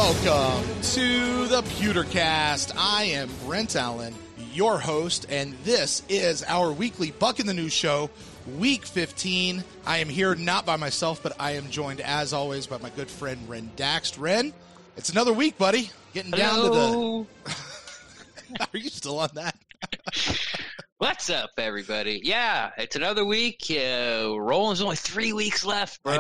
Welcome to the Pewtercast. I am Brent Allen, your host, and this is our weekly Buck in the News show, week 15. I am here not by myself, but I am joined, as always, by my good friend Ren Daxt. Ren, it's another week, buddy. Getting down to the... Are you still on that? What's up, everybody? Yeah, it's another week. Rolling's only 3 weeks left, bro.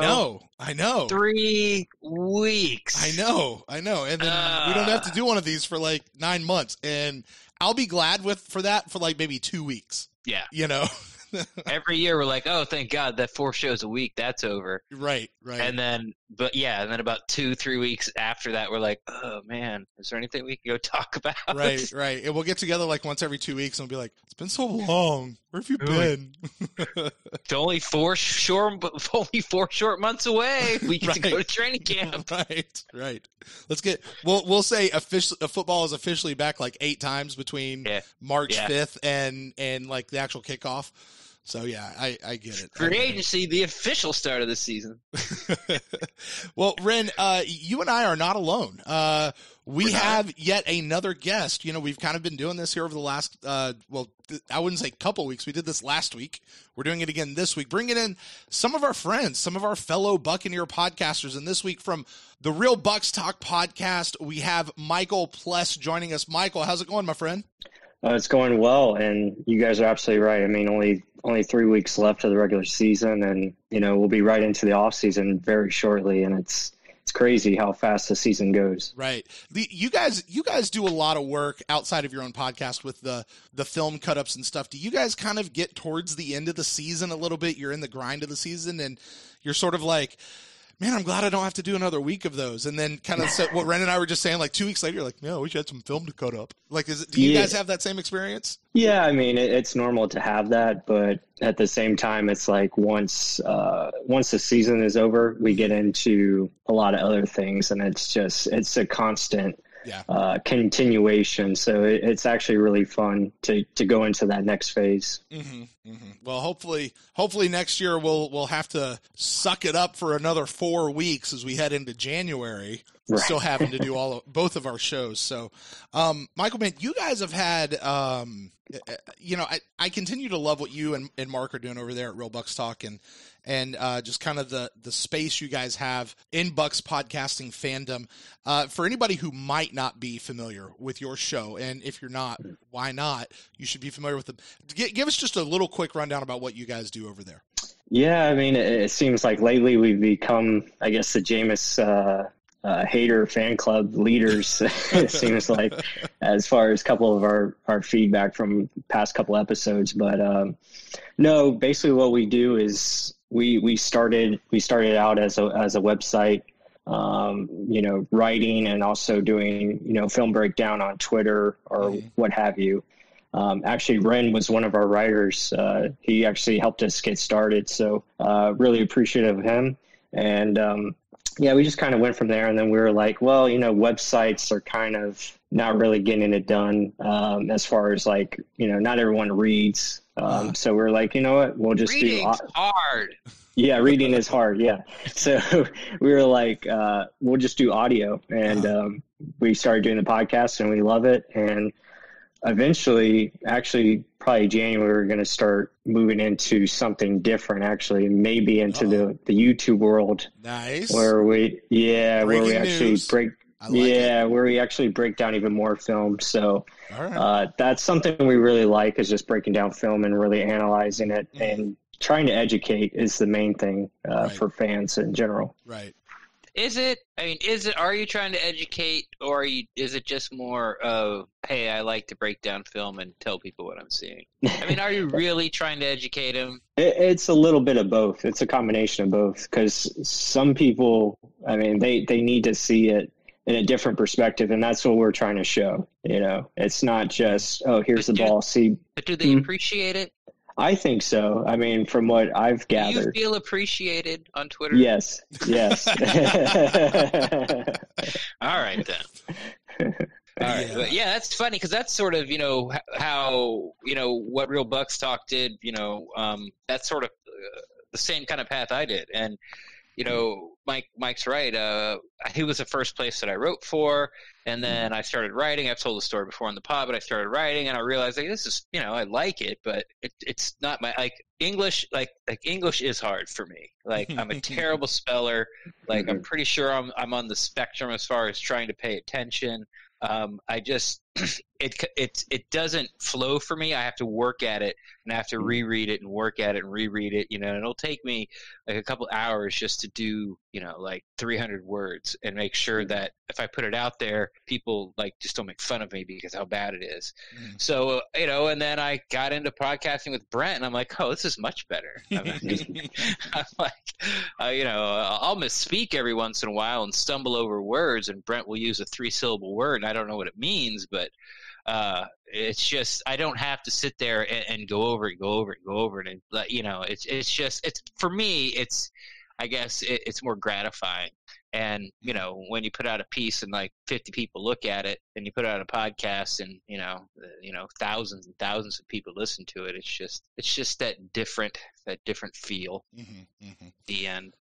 I know. 3 weeks. I know. And then we don't have to do one of these for like 9 months. And I'll be glad for that for like maybe 2 weeks. Yeah. You know? Every year we're like, oh, thank God, that 4 shows a week, that's over. Right. And then about 2-3 weeks after that, we're like, oh, man, is there anything we can go talk about? Right. And we'll get together like once every 2 weeks and we'll be like, it's been so long. Where have you been? It's only 4 short months away. We get to go to training camp. Right. We'll say football is officially back like 8 times between March 5th and like the actual kickoff. So, yeah, I get it. Free agency, the official start of the season. Well, Ren, you and I are not alone. We have yet another guest. You know, we've kind of been doing this here over the last, I wouldn't say couple weeks. We did this last week. We're doing it again this week, bringing in some of our friends, some of our fellow Buccaneer podcasters. And this week from the Real Bucs Talk podcast, we have Michael Pless joining us. Michael, how's it going, my friend? It's going well, and you guys are absolutely right. I mean, only 3 weeks left of the regular season, and we'll be right into the off season very shortly. And it's crazy how fast the season goes. Right. You guys do a lot of work outside of your own podcast with the film cut ups and stuff. Do you guys kind of get towards the end of the season a little bit? You're in the grind of the season, and you're sort of like, man, I'm glad I don't have to do another week of those. And then kind of what Ren and I were just saying, like 2 weeks later, you're like, no, we should have some film to cut up. Like, do you guys have that same experience? Yeah, I mean, it's normal to have that, but at the same time, it's like once the season is over, we get into a lot of other things, and it's a constant continuation. So it's actually really fun to go into that next phase. Mm-hmm. Well, hopefully next year we'll have to suck it up for another 4 weeks as we head into January. Right. Still having to do both of our shows. So, Michael, man, you guys have had, I continue to love what you and Mark are doing over there at Real Bucs Talk and just kind of the space you guys have in Bucs podcasting fandom. For anybody who might not be familiar with your show, and if you're not, why not? You should be familiar with them. Give us just a little quick rundown about what you guys do over there. Yeah, I mean, it seems like lately we've become, I guess, the Jameis hater fan club leaders. It seems like, as far as a couple of our feedback from past couple episodes. But no, basically what we do is we started out as a website, writing and also doing film breakdown on Twitter or what have you. Actually, Ren was one of our writers. He actually helped us get started, so really appreciative of him. And we just kind of went from there, and then we were like, well, websites are kind of not really getting it done as far as like, not everyone reads. So we're like, you know what, we'll just Reading's hard. Yeah, reading is hard. Yeah. So we were like, we'll just do audio. And we started doing the podcast, and we love it. And eventually, actually, probably January, we're going to start moving into something different, actually, maybe into the YouTube world. Nice. Where we actually break down even more film. So that's something we really like, is just breaking down film and really analyzing it and trying to educate is the main thing for fans in general. Right. Are you trying to educate, or is it just more of, hey, I like to break down film and tell people what I'm seeing? I mean, are you really trying to educate them? It's a little bit of both. It's a combination of both, because some people, I mean, they need to see it in a different perspective, and that's what we're trying to show. It's not just, oh, here's the ball. See, but do they appreciate it? I think so. I mean, from what I've gathered. Do you feel appreciated on Twitter? Yes. All right, then. All right. But yeah, that's funny, because that's sort of, how, what Real Bucs Talk did, that's sort of the same kind of path I did. And Mike's right. He was the first place that I wrote for, and then I started writing. I've told the story before on the pod, but I started writing, and I realized this is, I like it, but it's not my English. Like English is hard for me. Like I'm a terrible speller. Like I'm pretty sure I'm on the spectrum as far as trying to pay attention. I just it doesn't flow for me. I have to work at it, and I have to reread it and work at it and reread it. And it'll take me like a couple hours just to do 300 words and make sure that if I put it out there, people just don't make fun of me because how bad it is. So and then I got into podcasting with Brent, and I'm like, oh, this is much better. I'm like, I'll misspeak every once in a while and stumble over words, and Brent will use a 3-syllable word, and I don't know what it means, but it's just I don't have to sit there and go over it, and it's for me. I guess it's more gratifying. And, when you put out a piece and 50 people look at it, and you put out a podcast and, thousands and thousands of people listen to it, it's just that different feel. The end.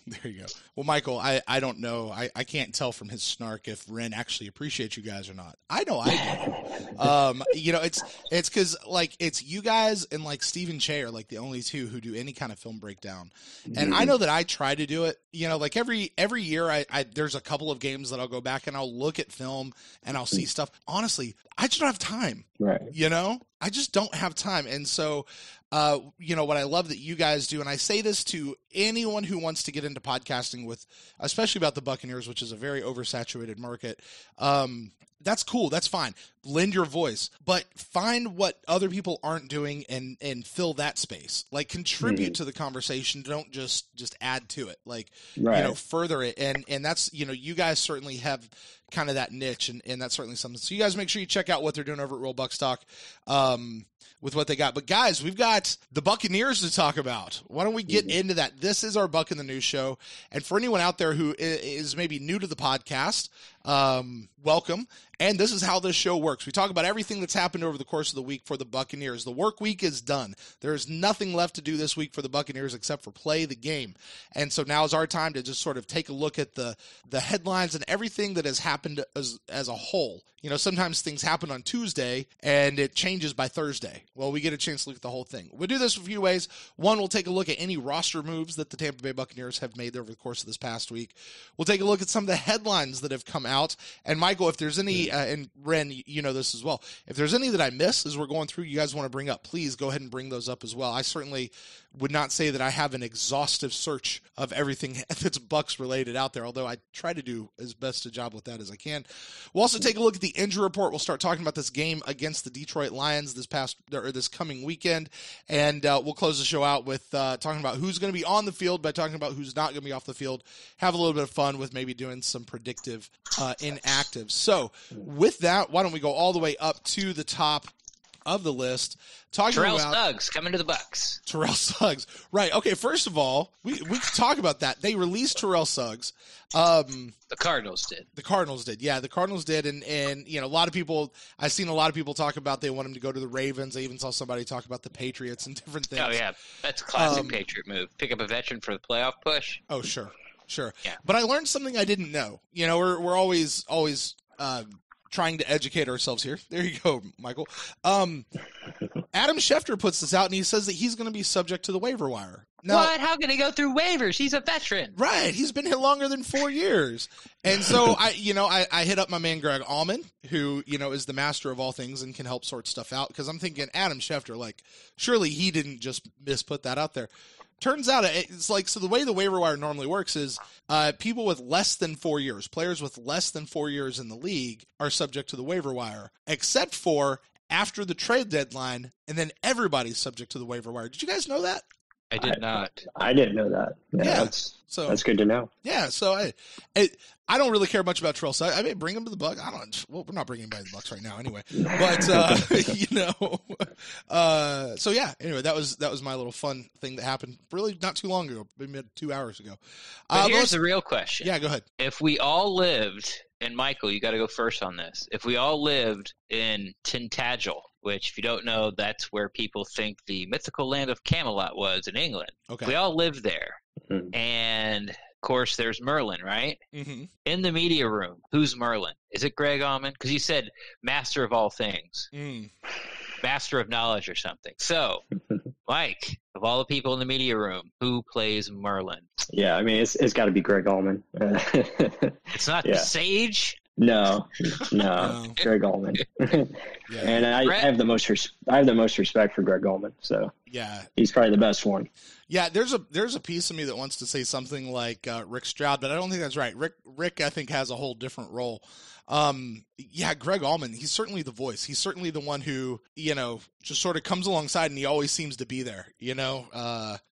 There you go. Well, Michael, I don't know. I can't tell from his snark if Ren actually appreciates you guys or not. I know I do. It's because it's you guys and Stephen Che are the only two who do any kind of film breakdown. And I know that I try to do it, every year I there's a couple of games that I'll go back and I'll look at film and I'll see stuff. Honestly, I just don't have time. Right. I just don't have time. And so, what I love that you guys do, and I say this to anyone who wants to get into podcasting especially about the Buccaneers, which is a very oversaturated market. That's cool. That's fine. Lend your voice, but find what other people aren't doing and fill that space. Contribute to the conversation. Don't just add to it. Further it. And that's, you guys certainly have kind of that niche, and that's certainly something. So you guys make sure you check out what they're doing over at Real Bucs Talk. With what they got. But guys, we've got the Buccaneers to talk about. Why don't we get into that? This is our Buck in the News show. And for anyone out there who is maybe new to the podcast, welcome. And this is how this show works. We talk about everything that's happened over the course of the week for the Buccaneers. The work week is done. There is nothing left to do this week for the Buccaneers except for play the game. And so now is our time to just sort of take a look at the headlines and everything that has happened as a whole. Sometimes things happen on Tuesday and it changes by Thursday. Well, we get a chance to look at the whole thing. We'll do this a few ways. One, we'll take a look at any roster moves that the Tampa Bay Buccaneers have made over the course of this past week. We'll take a look at some of the headlines that have come out. And Michael, if there's any, and Ren, you know this as well, if there's any that I miss as we're going through, you guys want to bring up, please go ahead and bring those up as well. I certainly would not say that I have an exhaustive search of everything that's Bucs related out there, although I try to do as best a job with that as I can. We'll also take a look at the injury report. We'll start talking about this game against the Detroit Lions this coming weekend, and we'll close the show out with talking about who's going to be on the field by talking about who's not going to be off the field. Have a little bit of fun with maybe doing some predictive inactives. So with that, why don't we go all the way up to the top of the list, talking Terrell about Suggs coming to the Bucs. Terrell Suggs, right? Okay, first of all, we can talk about that. They released Terrell Suggs. The Cardinals did. The Cardinals did, yeah. The Cardinals did, and a lot of people. I've seen a lot of people talk about they want him to go to the Ravens. I even saw somebody talalk about the Patriots and different things. Oh yeah, that's a classic Patriot move. Pick up a veteran for the playoff push. Oh sure. Yeah. But I learned something I didn't know. We're always trying to educate ourselves here. There you go, Michael. Adam Schefter puts this out, and he says that he's going to be subject to the waiver wire. Now, what? How can he go through waivers? He's a veteran. Right. He's been here longer than 4 years. And so I hit up my man Greg Allman, who, is the master of all things and can help sort stuff out, because I'm thinking Adam Schefter, surely he didn't just misput that out there. Turns out it's so the way the waiver wire normally works is people with less than 4 years, players with less than 4 years in the league are subject to the waiver wire, except for after the trade deadline, and then everybody's subject to the waiver wire. Did you guys know that? I did not. I didn't know that. Yeah. That's good to know. Yeah. So I don't really care much about Terrell Suggs. I may bring him to the Bucs. Well, we're not bringing him by the Bucs right now anyway. But, so yeah, anyway, that was my little fun thing that happened really not too long ago, maybe 2 hours ago. But here's the real question. Yeah, go ahead. If we all lived, and Michael, you got to go first on this. If we all lived in Tintagel, which, if you don't know, that's where people think the mythical land of Camelot was in England. Okay. We all lived there, and course, there's Merlin, right? Mm-hmm. In the media room, who's Merlin? Is it Greg Allman? Because you said master of all things, master of knowledge or something. So, Mike, of all the people in the media room, who plays Merlin? Yeah, I mean, it's got to be Greg Allman. It's not the Sage? No, Greg Allman. Yeah. And I have the most respect for Greg Allman. So yeah, he's probably the best one. Yeah, there's a piece of me that wants to say something like Rick Stroud, but I don't think that's right. Rick, I think, has a whole different role. Yeah, Greg Allman, he's certainly the voice. He's certainly the one who, just sort of comes alongside, and he always seems to be there,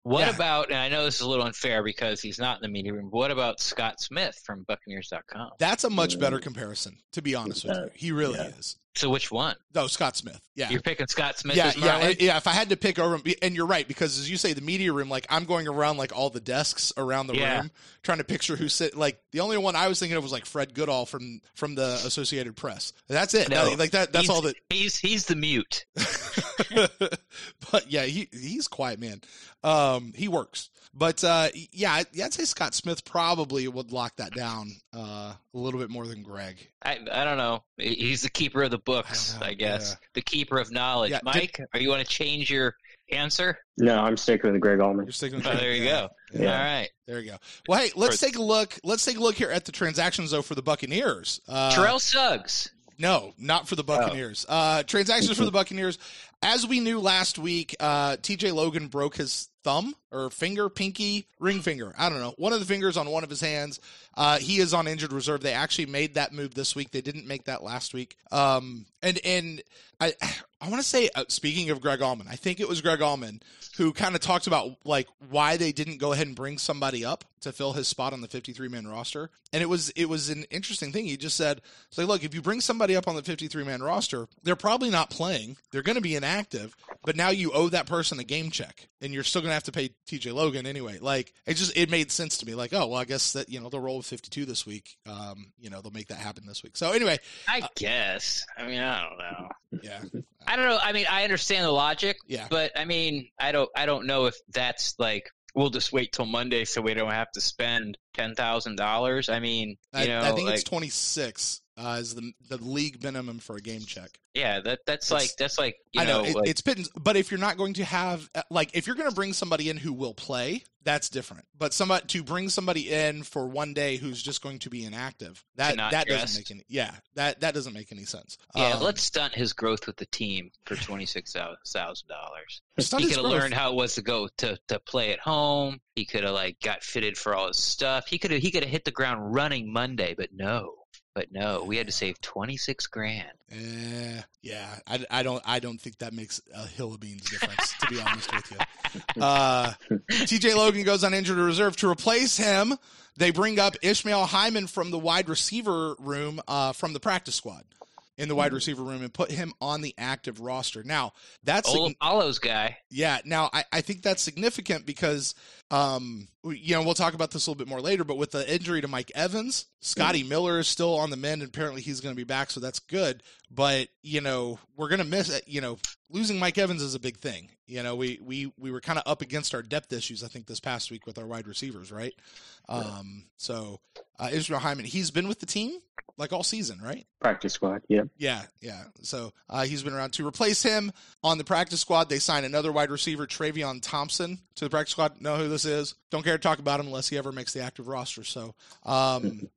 What about, and I know this is a little unfair because he's not in the media room, but what about Scott Smith from Buccaneers.com? That's a much better comparison, to be honest with you. He really is. So which one? No, Scott Smith. Yeah. You're picking Scott Smith as Merlin? Yeah, if I had to pick over, and you're right, because as you say, the media room, like I'm going around like all the desks around the room trying to picture who's sitting. Like the only one I was thinking of was like Fred Goodall from the Associated Press. That's it. No, that's all that. He's the mute. But yeah, he's quiet, man. He works. But yeah, I'd say Scott Smith probably would lock that down a little bit more than Greg. I don't know. He's the keeper of the books, I guess. Yeah. The keeper of knowledge. Yeah, Mike, are you want to change your answer? No, I'm sticking with Greg Allman. You're sticking with Greg. There you go. Yeah. All right. There you go. Well, hey, let's take a look. Let's take a look here at the transactions, though, for the Buccaneers. Terrell Suggs. No, not for the Buccaneers. Transactions for the Buccaneers. As we knew last week, TJ Logan broke his thumb or finger, pinky, ring finger. I don't know. One of the fingers on one of his hands. He is on injured reserve. They actually made that move this week. They didn't make that last week. And I want to say, speaking of Greg Allman, I think it was Greg Allman who kind of talked about like why they didn't go ahead and bring somebody up to fill his spot on the 53-man roster. And it was an interesting thing. He just said, it's like, look, if you bring somebody up on the 53-man roster, they're probably not playing. They're going to be inactive, but now you owe that person a game check and you're still going to have to pay TJ Logan anyway. Like it made sense to me. Like, oh, well, I guess that, they'll roll with 52 this week. They'll make that happen this week. So anyway, I guess, I mean, I don't know. Yeah. I don't know. I mean, I understand the logic, but I mean, I don't know if that's like, we'll just wait till Monday so we don't have to spend $10,000. I mean, I think it's 26 is the league minimum for a game check. Yeah, that's like it's pittance. But if you're not going to have if you're going to bring somebody in who will play, that's different. But to bring somebody in for one day who's just going to be inactive, that doesn't make any that doesn't make any sense. Yeah, let's stunt his growth with the team for $26,000. He could have learned how it was to go to play at home. He could have got fitted for all his stuff. He could have hit the ground running Monday, but no. We had to save $26,000. Yeah. I don't think that makes a hill of beans difference, to be honest with you. TJ Logan goes on injured reserve. To replace him, they bring up Ishmael Hyman from the wide receiver room, from the practice squad in the wide receiver room, and put him on the active roster. Now, that's Apollo's guy. Yeah. Now, I think that's significant because, we'll talk about this a little bit more later, but with the injury to Mike Evans, Scotty Miller is still on the mend, and apparently he's going to be back, so that's good. But, we're going to miss it. Losing Mike Evans is a big thing. We were kind of up against our depth issues, I think, this past week with our wide receivers, right? So Ishmael Hyman, he's been with the team all season, right? Practice squad, yeah. Yeah. So he's been around. To replace him on the practice squad, they signed another wide receiver, Travion Thompson, to the practice squad. Know who this is. Don't care to talk about him unless he ever makes the active roster. So,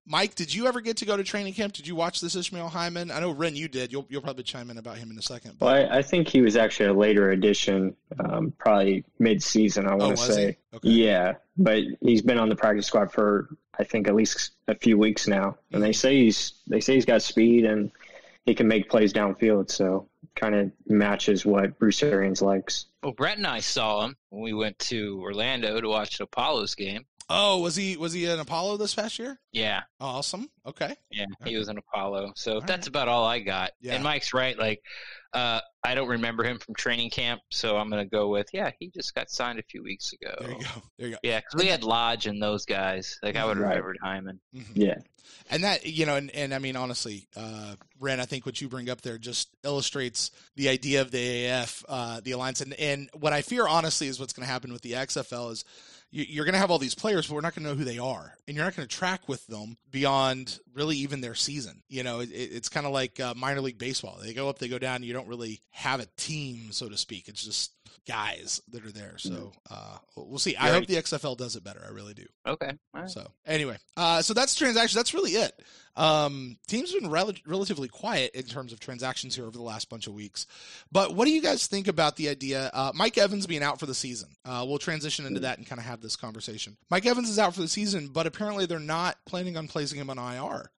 Mike, did you ever get to go to training camp? Did you watch this Ishmael Hyman? I know, Ren, you did. You'll probably chime in about him in a second. But... Well, I think he was actually a later addition, probably mid-season, I want to say. Okay. Yeah, but he's been on the practice squad for, I think, at least a few weeks now. And they say he's got speed and he can make plays downfield, so kind of matches what Bruce Arians likes. Well, Brett and I saw him when we went to Orlando to watch the Apollos game. Oh, was he an Apollo this past year? Yeah. Oh, awesome. Okay. Yeah, he was an Apollo. So that's about all I got. Yeah. And Mike's right. I don't remember him from training camp, so I'm going to go with, he just got signed a few weeks ago. There you go. Yeah, because we had Lodge and those guys. I would have remembered Hyman. Mm-hmm. Yeah. And that, and I mean, honestly, Ren, I think what you bring up there just illustrates the idea of the AAF, the alliance. And what I fear, honestly, is what's going to happen with the XFL is, you're going to have all these players, but we're not going to know who they are. And you're not going to track with them beyond really even their season. It's kind of like minor league baseball. They go up, they go down. You don't really have a team, so to speak. It's just guys that are there. So we'll see. I hope the XFL does it better. I really do. Okay. All right. So anyway, so that's transactions. That's really it. Teams have been relatively quiet in terms of transactions here over the last bunch of weeks. But what do you guys think about the idea? Mike Evans being out for the season. We'll transition into that and kind of have this conversation. Mike Evans is out for the season, but apparently they're not planning on placing him on IR.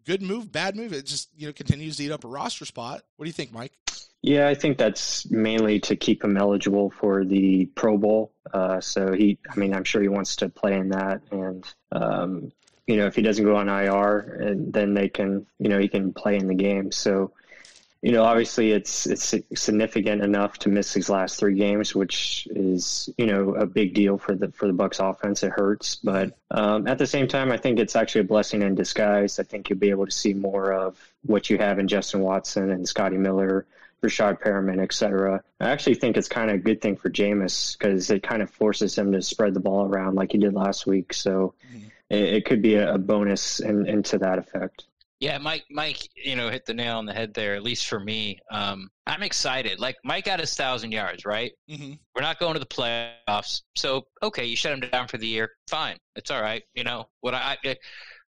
Good move, bad move. It just continues to eat up a roster spot. What do you think, Mike? Yeah, I think that's mainly to keep him eligible for the Pro Bowl. So I'm sure he wants to play in that. And, if he doesn't go on IR, and then they can, he can play in the game. So, obviously it's significant enough to miss these last 3 games, which is, a big deal for the Bucs offense. It hurts. But at the same time, I think it's actually a blessing in disguise. I think you'll be able to see more of what you have in Justin Watson and Scotty Miller, Rashad Perriman, et cetera. I actually think it's kind of a good thing for Jameis because it kind of forces him to spread the ball around like he did last week. So it could be a bonus into that effect. Yeah, Mike, hit the nail on the head there, at least for me. I'm excited. Like, Mike got his 1,000 yards, right? Mm-hmm. We're not going to the playoffs. So, okay, you shut him down for the year. Fine. It's all right.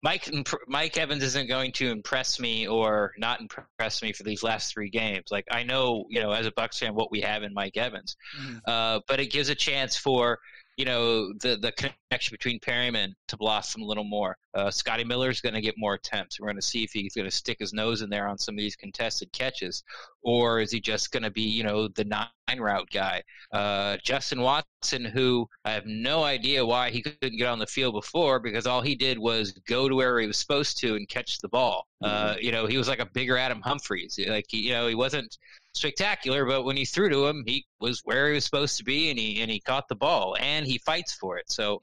Mike Evans isn't going to impress me or not impress me for these last 3 games. Like, I know, as a Bucs fan, what we have in Mike Evans. Mm-hmm. But it gives a chance for, the connection between Perryman to blossom a little more. Scotty Miller's going to get more attempts. We're going to see if he's going to stick his nose in there on some of these contested catches, or is he just going to be, the 9 route guy? Justin Watson, who I have no idea why he couldn't get on the field before, because all he did was go to where he was supposed to and catch the ball. He was like a bigger Adam Humphries. Like he wasn't spectacular, but when he threw to him, he was where he was supposed to be, and he caught the ball, and he fights for it. So,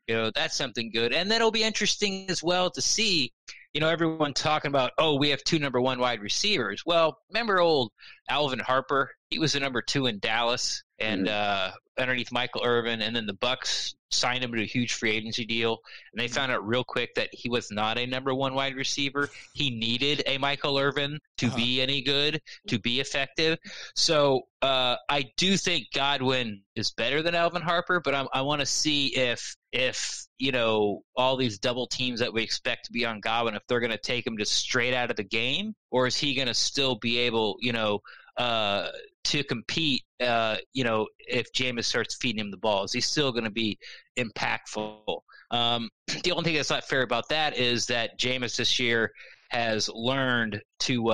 that's something good. And then it'll be interesting as well to see, everyone talking about, we have 2 number 1 wide receivers. Well, remember old Alvin Harper? He was the number 2 in Dallas, and underneath Michael Irvin, and then the Bucs signed him to a huge free agency deal, and they found out real quick that he was not a number 1 wide receiver. He needed a Michael Irvin to be any good, to be effective. So I do think Godwin is better than Alvin Harper, but I want to see if all these double teams that we expect to be on Godwin, if they're going to take him just straight out of the game, or is he going to still be able, to compete, if Jameis starts feeding him the ball? Is he still going to be impactful? The only thing that's not fair about that is that Jameis this year has learned to,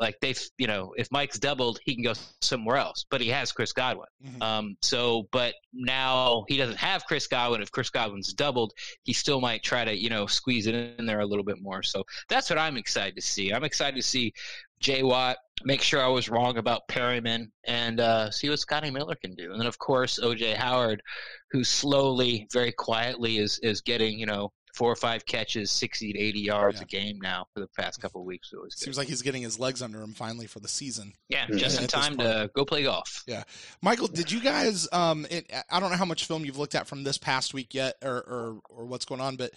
if Mike's doubled, he can go somewhere else, but he has Chris Godwin. But now he doesn't have Chris Godwin. If Chris Godwin's doubled, he still might try to, squeeze it in there a little bit more. So that's what I'm excited to see. I'm excited to see J. Watt, make sure I was wrong about Perryman, and see what Scotty Miller can do. And then, of course, O.J. Howard, who slowly, very quietly is getting, 4 or 5 catches, 60 to 80 yards a game now for the past couple of weeks. So seems like he's getting his legs under him finally for the season. Yeah, just in time to go play golf. Yeah. Michael, did you guys, I don't know how much film you've looked at from this past week yet or what's going on, but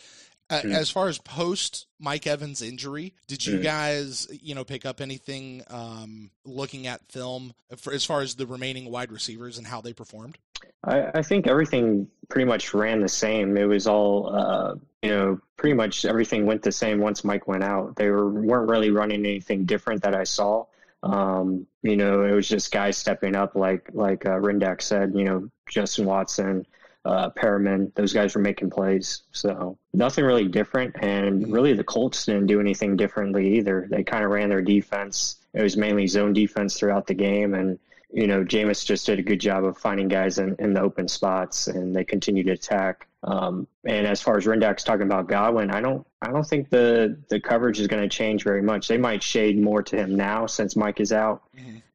as far as post Mike Evans injury, did you guys, pick up anything looking at film as far as the remaining wide receivers and how they performed? I think everything pretty much ran the same. It was all, pretty much everything went the same once Mike went out. They weren't really running anything different that I saw. It was just guys stepping up, like Rendak said, Justin Watson, Perriman, those guys were making plays. So nothing really different. And really the Colts didn't do anything differently either. They kind of ran their defense. It was mainly zone defense throughout the game. And, Jameis just did a good job of finding guys in the open spots, and they continued to attack. And as far as Rendak's talking about Godwin, I don't think the coverage is going to change very much. They might shade more to him now since Mike is out,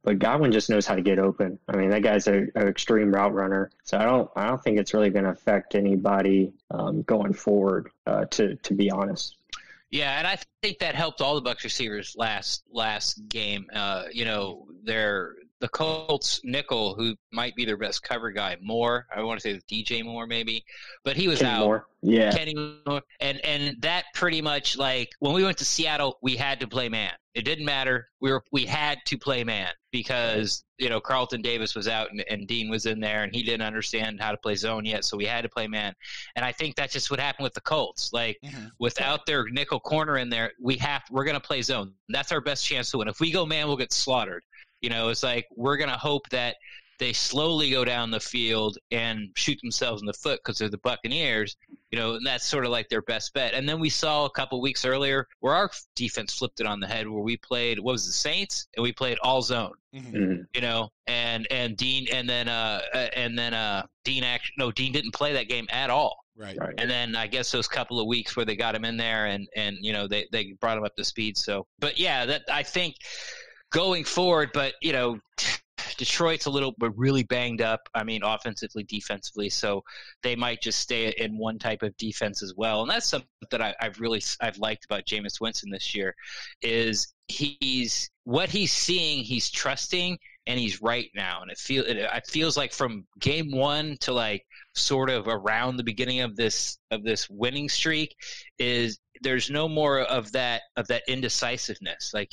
but Godwin just knows how to get open. I mean, that guy's an extreme route runner, so I don't think it's really going to affect anybody going forward. To be honest. Yeah, and I think that helped all the Bucs receivers last game. the Colts nickel, who might be their best cover guy, Moore. I want to say DJ Moore maybe, but he was Kenny out. Moore. Yeah. Kenny Moore. And that pretty much, like, when we went to Seattle, we had to play man. It didn't matter. We had to play man because, Carlton Davis was out and Dean was in there and he didn't understand how to play zone yet. So we had to play man. And I think that's just what happened with the Colts. Like, without their nickel corner in there, we're going to play zone. That's our best chance to win. If we go man, we'll get slaughtered. It's like, we're going to hope that they slowly go down the field and shoot themselves in the foot because they're the Buccaneers, and that's sort of like their best bet. And then we saw a couple weeks earlier where our defense flipped it on the head, where we played, what was the Saints? And we played all zone, and Dean, and then Dean didn't play that game at all. Right. And then I guess those couple of weeks where they got him in there and they brought him up to speed. So, but yeah, that I think going forward, but Detroit's a little but really banged up. I mean, offensively, defensively, so they might just stay in one type of defense as well. And that's something that I've liked about Jameis Winston this year is what he's seeing, he's trusting, and he's right now. And it feels like from game one to like sort of around the beginning of this winning streak is there's no more of that indecisiveness. Like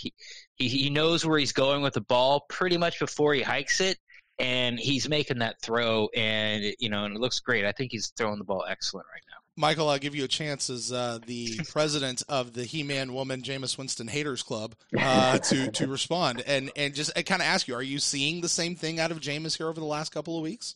he knows where he's going with the ball pretty much before he hikes it, and he's making that throw, and and it looks great. I think he's throwing the ball excellent right now. Michael, I'll give you a chance as the president of the He-Man Woman Jameis Winston Haters Club to respond and just kind of ask you, are you seeing the same thing out of Jameis here over the last couple of weeks?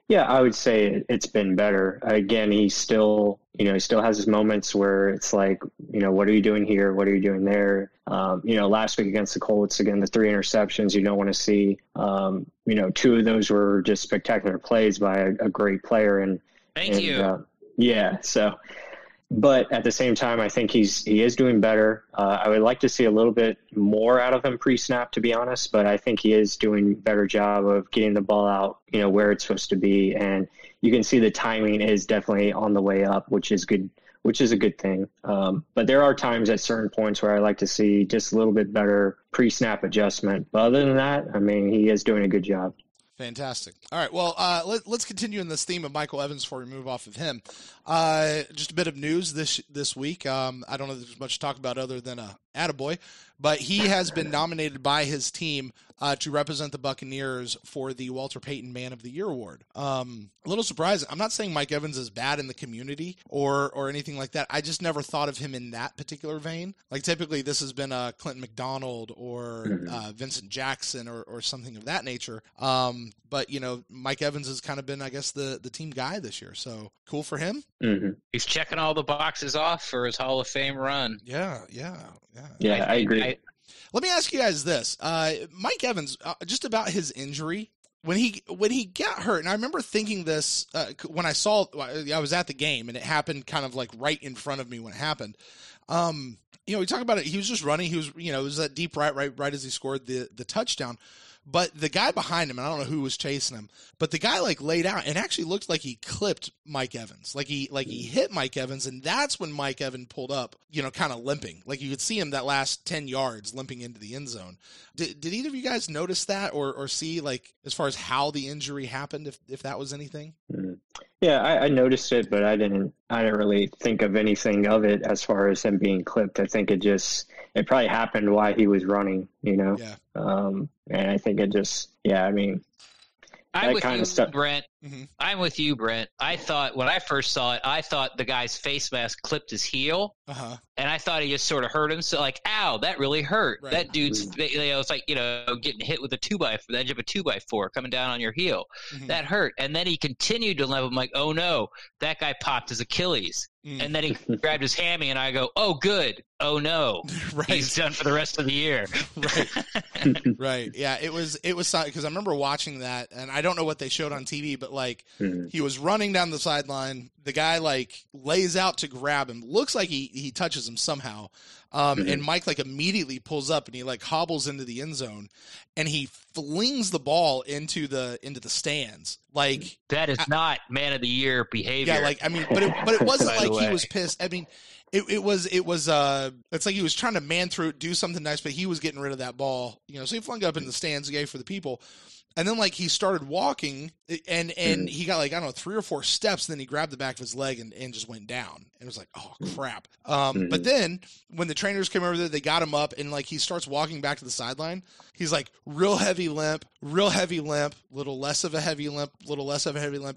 Yeah, I would say it's been better. Again, he still has his moments where it's like, what are you doing here? What are you doing there? Last week against the Colts, again, the 3 interceptions you don't want to see. 2 of those were just spectacular plays by a great player. Thank you. But at the same time, I think he is doing better. I would like to see a little bit more out of him pre-snap, to be honest, but I think he is doing a better job of getting the ball out, where it's supposed to be. And you can see the timing is definitely on the way up, which is good, which is a good thing. But there are times at certain points where I like to see just a little bit better pre-snap adjustment. But other than that, I mean, he is doing a good job. Fantastic. All right. Well, let's continue in this theme of Michael Evans before we move off of him. Just a bit of news this week. I don't know if there's much to talk about other than attaboy, but he has been nominated by his team to represent the Buccaneers for the Walter Payton Man of the Year award. A little surprising. I'm not saying Mike Evans is bad in the community or anything like that. I just never thought of him in that particular vein. Like typically this has been Clinton McDonald or Vincent Jackson or something of that nature. But Mike Evans has kind of been, I guess, the team guy this year. So cool for him. Mm-hmm. He's checking all the boxes off for his Hall of Fame run. Yeah, I agree. Let me ask you guys this. Mike Evans, just about his injury, when he got hurt, and I remember thinking this when I was at the game, and it happened kind of like right in front of me when it happened. We talk about it. He was just running. He was, it was that deep right as he scored the touchdown. But the guy behind him, and I don't know who was chasing him, but the guy laid out and actually looked like he clipped Mike Evans. Like he hit Mike Evans, and that's when Mike Evans pulled up, kind of limping. Like you could see him that last 10 yards limping into the end zone. Did either of you guys notice that or see like as far as how the injury happened, if that was anything? Yeah, I noticed it, but I didn't really think of anything of it as far as him being clipped. I think it probably happened while he was running, Yeah. And I think it just, I'm with you, Brent. Mm-hmm. I'm with you, Brent. I thought when I first saw it, I thought the guy's face mask clipped his heel, and I thought he just sort of hurt him. So like, ow, that really hurt. Right. That dude's, it's like getting hit with the edge of a 2x4 coming down on your heel. Mm-hmm. That hurt. And then he continued to level. I'm like, oh no, that guy popped his Achilles. And then he grabbed his hammy, and I go, oh good, oh no, right. He's done for the rest of the year. Right, right. Yeah, it was because I remember watching that, and I don't know what they showed on TV, but like he was running down the sideline. The guy like lays out to grab him. Looks like he touches him somehow. And Mike like immediately pulls up and he like hobbles into the end zone and he flings the ball into the stands. Like that is not Man of the Year behavior. Yeah, like I mean, but it wasn't like he was pissed. I mean, It was it's like he was trying to man through it, do something nice, but he was getting rid of that ball, so he flung it up in the stands, gave for the people. And then like he started walking and he got like, I don't know, 3 or 4 steps. And then he grabbed the back of his leg and just went down. And it was like, oh crap. But then when the trainers came over there, they got him up and like he starts walking back to the sideline. He's like real heavy limp, little less of a heavy limp.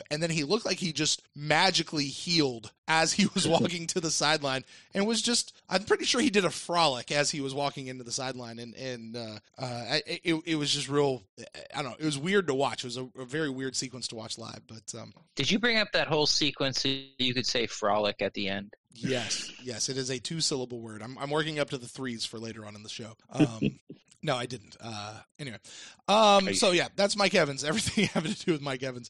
And then he looked like he just magically healed as he was walking to the sideline and was just, I'm pretty sure he did a frolic as he was walking into the sideline. It was just real, I don't know. It was weird to watch. It was a very weird sequence to watch live, but, did you bring up that whole sequence? You could say frolic at the end. Yes. It is a 2-syllable word. I'm working up to the 3s for later on in the show. No, I didn't. Anyway. So yeah, that's Mike Evans. Everything having to do with Mike Evans.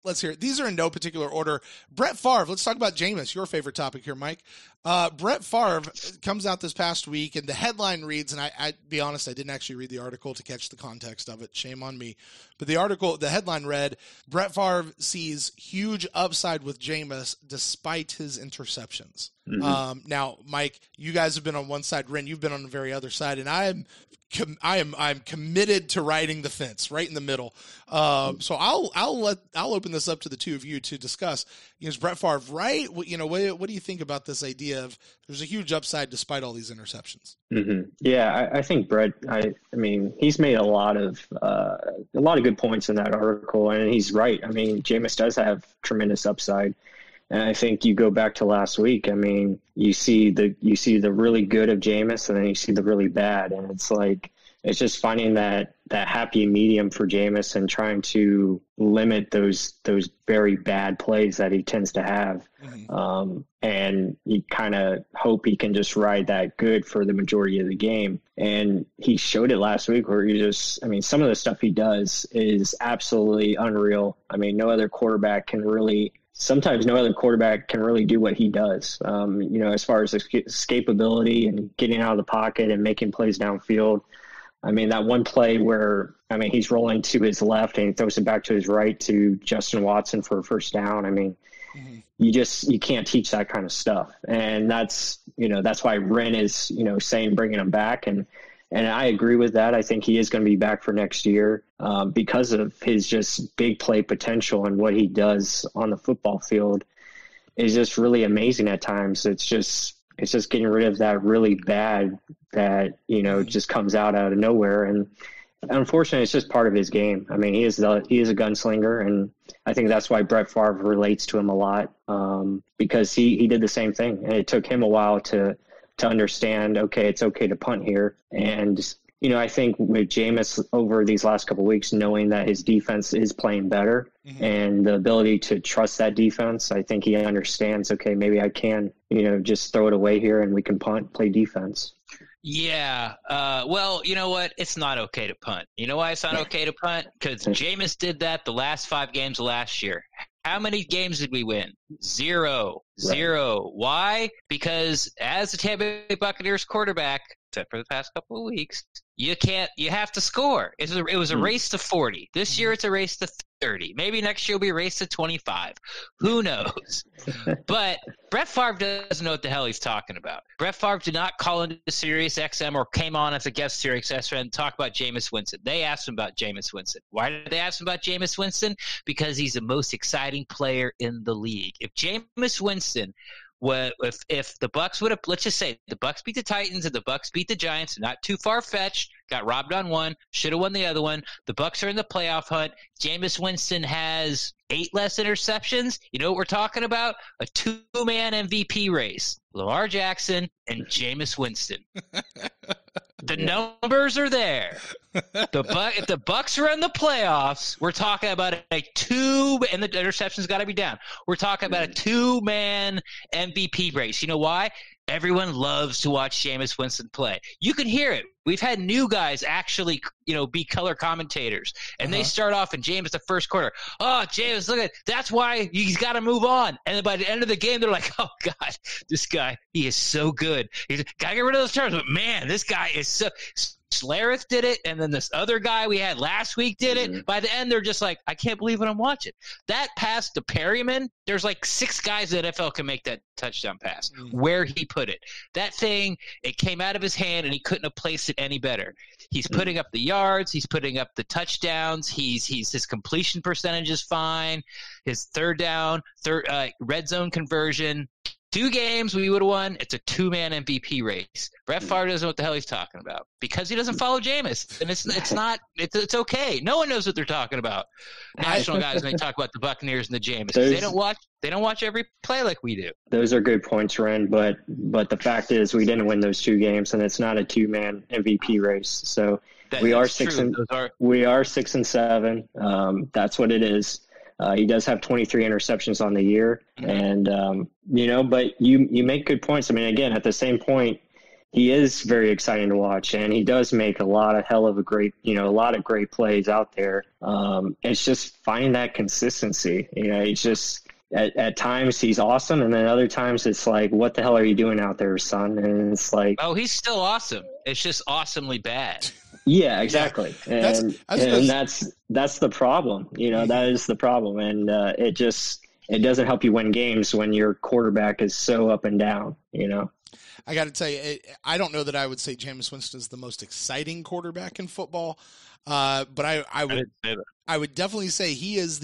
Let's hear it. These are in no particular order. Brett Favre. Let's talk about Jameis, your favorite topic here, Mike. Brett Favre comes out this past week, and the headline reads, and I be honest, I didn't actually read the article to catch the context of it. Shame on me. But the headline read, Brett Favre sees huge upside with Jameis despite his interceptions. Mm-hmm. Now, Mike, you guys have been on one side. Ren, you've been on the very other side, and I'm committed to riding the fence right in the middle. So I'll open this up to the two of you to discuss. Is Brett Favre right? What do you think about this idea of there's a huge upside despite all these interceptions? Mm-hmm. Yeah, I think Brett. I mean, he's made a lot of good points in that article, and he's right. I mean, Jameis does have tremendous upside. And I think you go back to last week. I mean, you see the really good of Jameis, and then you see the really bad, and it's just finding that happy medium for Jameis and trying to limit those very bad plays that he tends to have. Mm-hmm. And you kind of hope he can just ride that good for the majority of the game. And he showed it last week where some of the stuff he does is absolutely unreal. I mean, sometimes no other quarterback can really do what he does, as far as escapability and getting out of the pocket and making plays downfield. I mean, that one play where, he's rolling to his left and he throws it back to his right to Justin Watson for a first down. I mean, mm-hmm. You can't teach that kind of stuff. And that's why Ren is, saying bringing him back. And I agree with that. I think he is going to be back for next year because of his just big play potential, and what he does on the football field is just really amazing at times. It's just getting rid of that really bad that, just comes out of nowhere. And unfortunately, it's just part of his game. I mean, he is a gunslinger, and I think that's why Brett Favre relates to him a lot because he did the same thing. And it took him a while to understand, okay, it's okay to punt here. And, I think with Jameis over these last couple of weeks, knowing that his defense is playing better mm-hmm. and the ability to trust that defense, I think he understands, okay, maybe I can, just throw it away here and we can punt, play defense. Yeah. Well, you know what? It's not okay to punt. You know why it's not okay to punt? Because Jameis did that the last 5 games of last year. How many games did we win? 0. Why? Because as the Tampa Bay Buccaneers quarterback, except for the past couple of weeks, you have to score. It was a race to 40. This year it's a race to 30. Maybe next year will be a race to 25. Who knows? But Brett Favre doesn't know what the hell he's talking about. Brett Favre did not call into Sirius XM or came on as a guest Sirius XM and talk about Jameis Winston. They asked him about Jameis Winston. Why did they ask him about Jameis Winston? Because he's the most exciting player in the league. If Jameis Winston if the Bucs would have, let's just say the Bucs beat the Titans and the Bucs beat the Giants, not too far-fetched, got robbed on one, should have won the other one. The Bucs are in the playoff hunt. Jameis Winston has 8 less interceptions. You know what we're talking about? A 2-man MVP race. Lamar Jackson and Jameis Winston. The numbers are there. If the Bucs are in the playoffs, we're talking about and the interception's got to be down. We're talking about a 2-man MVP race. You know why? Everyone loves to watch Jameis Winston play. You can hear it We've had new guys actually, be color commentators, and they start off, and Jameis the first quarter. Oh, Jameis, look at that's why he's got to move on. And then by the end of the game, they're like, oh God, this guy, he is so good. He's gotta get rid of those terms, but man, this guy is so. Schlereth did it, and then this other guy we had last week did it. By the end, they're just like, I can't believe what I'm watching. That pass to Perryman, there's like 6 guys in the NFL can make that touchdown pass. Where he put it. That thing, it came out of his hand, and he couldn't have placed it any better. He's putting up the yards. He's putting up the touchdowns. His completion percentage is fine. His third down, red zone conversion. 2 games we would have won. It's a 2-man MVP race. Brett Favre doesn't know what the hell he's talking about because he doesn't follow Jameis, and it's okay. No one knows what they're talking about. National guys when they talk about the Buccaneers and the Jameis, they don't watch every play like we do. Those are good points, Ren. But the fact is, we didn't win those 2 games, and it's not a 2-man MVP race. So we are 6 and 7. That's what it is. He does have 23 interceptions on the year, and but you make good points. I mean, again, at the same point, he is very exciting to watch, and he does make a lot of great plays out there. It's just finding that consistency. It's just at times he's awesome, and then other times it's like, what the hell are you doing out there, son? And it's like, oh, he's still awesome. It's just awesomely bad. Yeah, exactly. Yeah. And that's the problem. That is the problem. And it doesn't help you win games when your quarterback is so up and down, I got to tell you, I don't know that I would say Jameis Winston is the most exciting quarterback in football. But I would definitely say he is,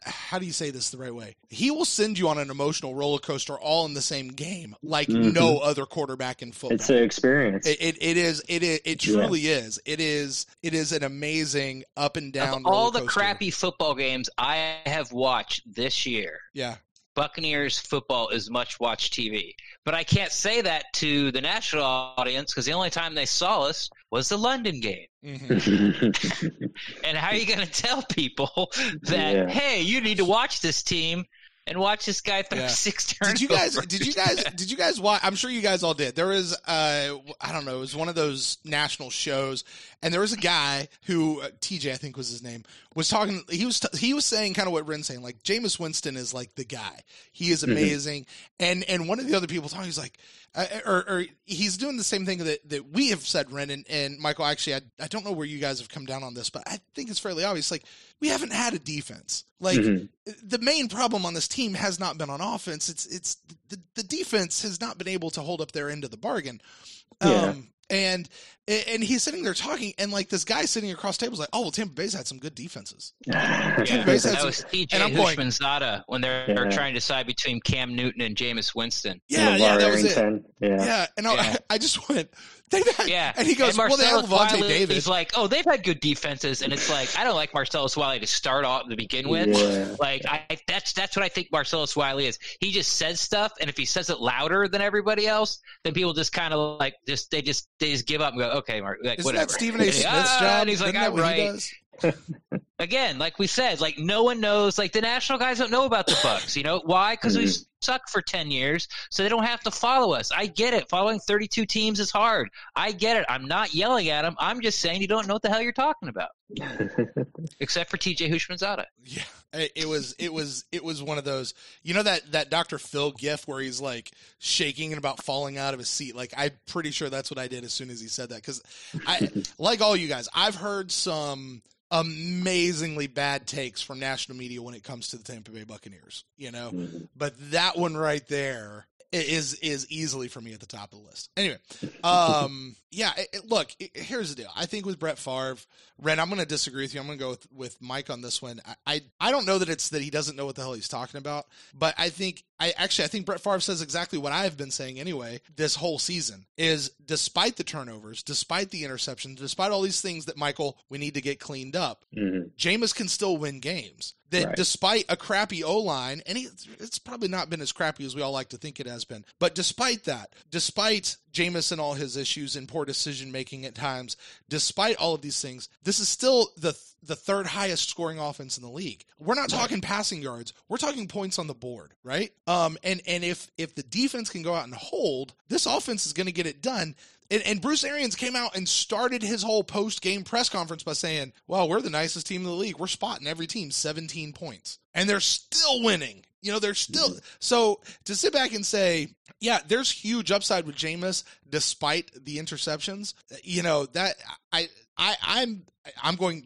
how do you say this the right way? He will send you on an emotional roller coaster all in the same game, like no other quarterback in football. It's an experience. It truly is. It is an amazing up and down roller all coaster. The crappy football games I have watched this year. Yeah. Buccaneers football is much watched TV. But I can't say that to the national audience because the only time they saw us was the London game. Mm-hmm. And how are you going to tell people that, hey, you need to watch this team and watch this guy throw 6 turnovers? Did you guys watch? I'm sure you guys all did. There was, I don't know, it was one of those national shows, and there was a guy who, TJ, I think was his name, was talking. He was saying kind of what Ren's saying, like Jameis Winston is like the guy. He is amazing, and one of the other people talking, he's like, or he's doing the same thing that we have said, Ren and Michael. Actually, I don't know where you guys have come down on this, but I think it's fairly obvious. Like, we haven't had a defense. Like, the main problem on this team has not been on offense. It's the defense has not been able to hold up their end of the bargain. And he's sitting there talking, and like this guy sitting across the table is like, oh, well, Tampa Bay's had some good defenses. That was TJ Hushmanzada when they're trying to decide between Cam Newton and Jameis Winston. Yeah, that was it. Yeah, and I just went, and he goes, well, they have Levante David. He's like, oh, they've had good defenses, and it's like, I don't like Marcellus Wiley to start off to begin with. Yeah. Like, that's what I think Marcellus Wiley is. He just says stuff, and if he says it louder than everybody else, then people just kind of like they just give up and go, okay, Mark, like, Isn't whatever. That Stephen A. Smith's job? And he's like, I'm right. Again, like we said, like no one knows. Like the national guys don't know about the Bucs. Why? Because we suck for 10 years, so they don't have to follow us. I get it. Following 32 teams is hard. I get it. I'm not yelling at them. I'm just saying you don't know what the hell you're talking about. Except for TJ Hushmanzada. Yeah, it was one of those. That Dr. Phil gif where he's like shaking and about falling out of his seat. Like, I'm pretty sure that's what I did as soon as he said that, because I, like all you guys, I've heard some amazingly bad takes from national media when it comes to the Tampa Bay Buccaneers, but that one right there is easily for me at the top of the list. Anyway, look, here's the deal. I think with Brett Favre, Ren, I'm going to disagree with you. I'm going to go with Mike on this one. I don't know that it's that he doesn't know what the hell he's talking about, but I think Brett Favre says exactly what I've been saying anyway this whole season, is despite the turnovers, despite the interceptions, despite all these things that, Michael, we need to get cleaned up, Jameis can still win games. That despite a crappy O-line, and it's probably not been as crappy as we all like to think it has been, but despite that, despite Jameis and all his issues and poor decision making at times, despite all of these things, this is still the third highest scoring offense in the league. We're not talking passing yards. We're talking points on the board, right? And if the defense can go out and hold, this offense is going to get it done. And Bruce Arians came out and started his whole post-game press conference by saying, well, we're the nicest team in the league. We're spotting every team 17 points. And they're still winning. They're still – so to sit back and say, yeah, there's huge upside with Jameis despite the interceptions, that I'm going,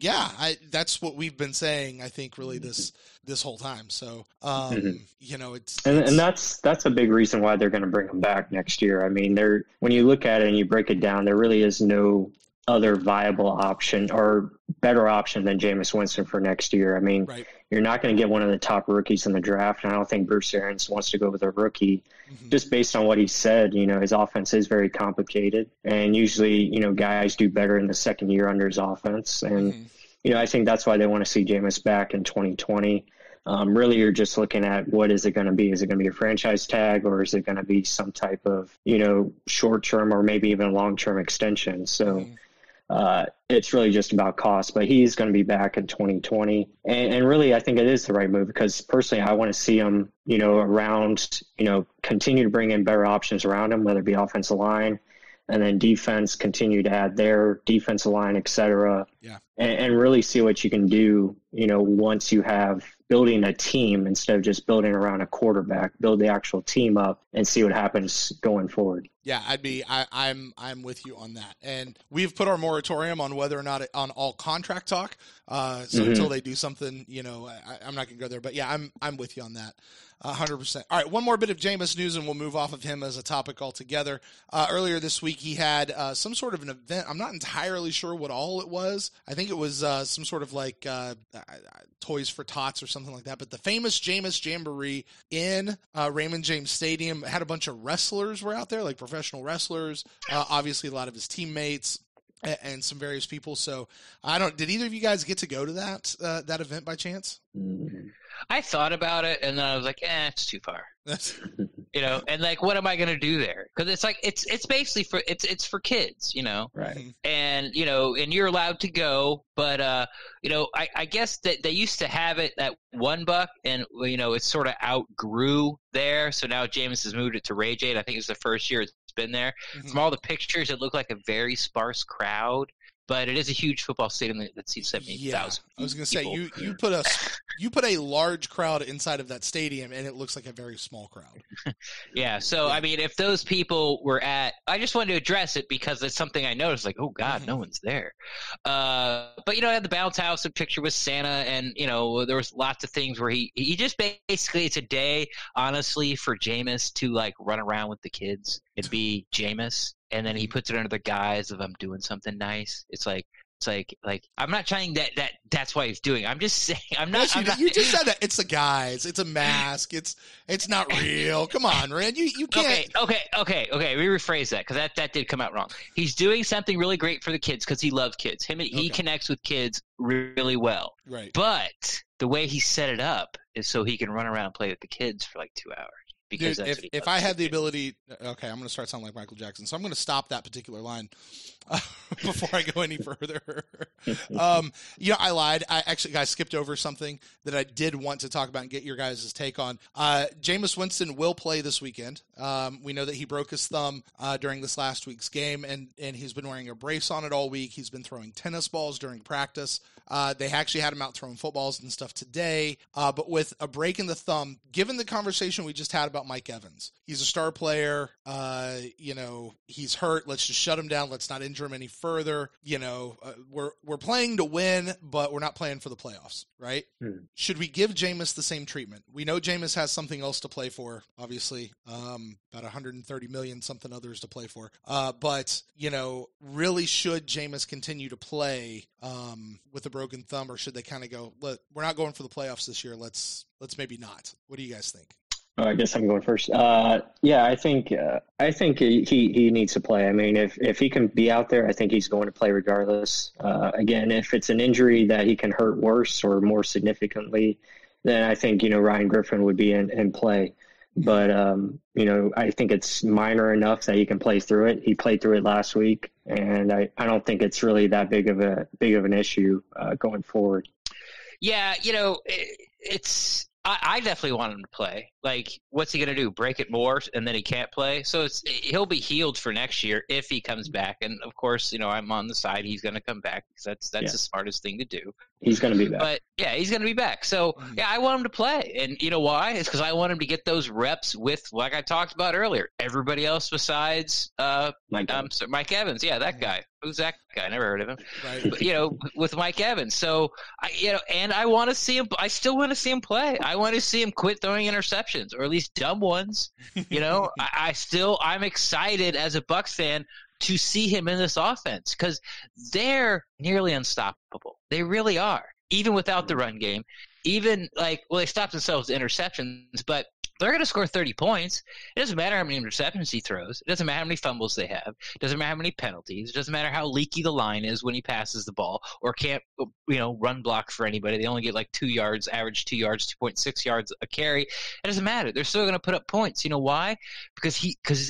that's what we've been saying, I think, really this whole time. So, it's and that's a big reason why they're going to bring him back next year. I mean, when you look at it and you break it down, there really is no other viable option or better option than Jameis Winston for next year. I mean, You're not going to get one of the top rookies in the draft, and I don't think Bruce Arians wants to go with a rookie just based on what he said. His offense is very complicated, and usually, guys do better in the second year under his offense. And, I think that's why they want to see Jameis back in 2020. Really, you're just looking at what is it going to be? Is it going to be a franchise tag, or is it going to be some type of, short-term or maybe even long-term extension? So it's really just about cost, but he's going to be back in 2020. And really, I think it is the right move because personally, I want to see him, around, continue to bring in better options around him, whether it be offensive line, and then defense, continue to add their defensive line, et cetera. Yeah. And really see what you can do, once you have building a team instead of just building around a quarterback, build the actual team up and see what happens going forward. Yeah, I'm with you on that. And we've put our moratorium on whether or not on all contract talk. So until they do something, I'm not going to go there, but yeah, I'm with you on that. 100%. All right, one more bit of Jameis news, and we'll move off of him as a topic altogether. Earlier this week, he had some sort of an event. I'm not entirely sure what all it was. I think it was some sort of like Toys for Tots or something like that. But the famous Jameis Jamboree in Raymond James Stadium had a bunch of wrestlers were out there, like professional wrestlers. Obviously, a lot of his teammates and some various people. So did either of you guys get to go to that event by chance? I thought about it, and then I was like, it's too far. And like, what am I going to do there? Because it's like, it's basically it's for kids, Right. And, and you're allowed to go, but, I guess that they used to have it at One Buc, and, it sort of outgrew there. So now Jameis has moved it to Ray J. I think it's the first year it's been there. From all the pictures, it looked like a very sparse crowd. But it is a huge football stadium that seats 70,000. Yeah, I was going to say you put a large crowd inside of that stadium, and it looks like a very small crowd. Yeah. So I mean, if those people were I just wanted to address it because it's something I noticed. Like, oh God, no one's there. But I had the bounce house, a picture with Santa, and there was lots of things where he just basically it's a day, honestly, for Jameis to like run around with the kids and be Jameis. And then he puts it under the guise of I'm doing something nice. It's like I'm not trying that's why he's doing it. I'm just saying you just said that it's a guise, it's a mask, it's not real. Come on, Rand, you can't. Okay. We rephrase that because that did come out wrong. He's doing something really great for the kids because he loves kids. He connects with kids really well. Right. But the way he set it up is so he can run around and play with the kids for like 2 hours. Because dude, if I had the ability, okay, I'm going to start sounding like Michael Jackson, so I'm going to stop that particular line before I go any further. I lied. I skipped over something that I did want to talk about and get your guys' take on. Jameis Winston will play this weekend. We know that he broke his thumb during this last week's game, and he's been wearing a brace on it all week. He's been throwing tennis balls during practice. They actually had him out throwing footballs and stuff today, but with a break in the thumb, given the conversation we just had about Mike Evans, he's a star player, he's hurt, let's just shut him down, let's not injure him any further, we're playing to win, but we're not playing for the playoffs, right? Should we give Jameis the same treatment? We know Jameis has something else to play for, obviously, about 130 million something others to play for, but really should Jameis continue to play with a broken thumb, or should they kind of go, look, we're not going for the playoffs this year, let's maybe not? What do you guys think? I guess I'm going first. I think he needs to play. I mean, if he can be out there, I think he's going to play regardless. Again, if it's an injury that he can hurt worse or more significantly, then I think Ryan Griffin would be in play. but I think it's minor enough that he can play through it. He played through it last week, and I don't think it's really that big of an issue going forward. Yeah, I definitely want him to play. Like, what's he going to do? Break it more and then he can't play? So he'll be healed for next year if he comes back. And of course, I'm on the side. He's going to come back because that's the smartest thing to do. He's going to be back. But yeah, he's going to be back. So yeah, I want him to play. And you know why? It's because I want him to get those reps with, like I talked about earlier, everybody else besides Mike Evans. Yeah, that guy. Who's that guy? I never heard of him. Right. But, with Mike Evans. So and I want to see him. I still want to see him play. I want to see him quit throwing interceptions, or at least dumb ones. I'm excited as a Bucs fan to see him in this offense because they're nearly unstoppable. They really are, even without the run game. Even they stopped themselves with interceptions, but they're going to score 30 points. It doesn't matter how many interceptions he throws. It doesn't matter how many fumbles they have. It doesn't matter how many penalties. It doesn't matter how leaky the line is when he passes the ball or can't, run block for anybody. They only get 2 yards, average 2 yards, 2.6 yards a carry. It doesn't matter. They're still going to put up points. You know why? Because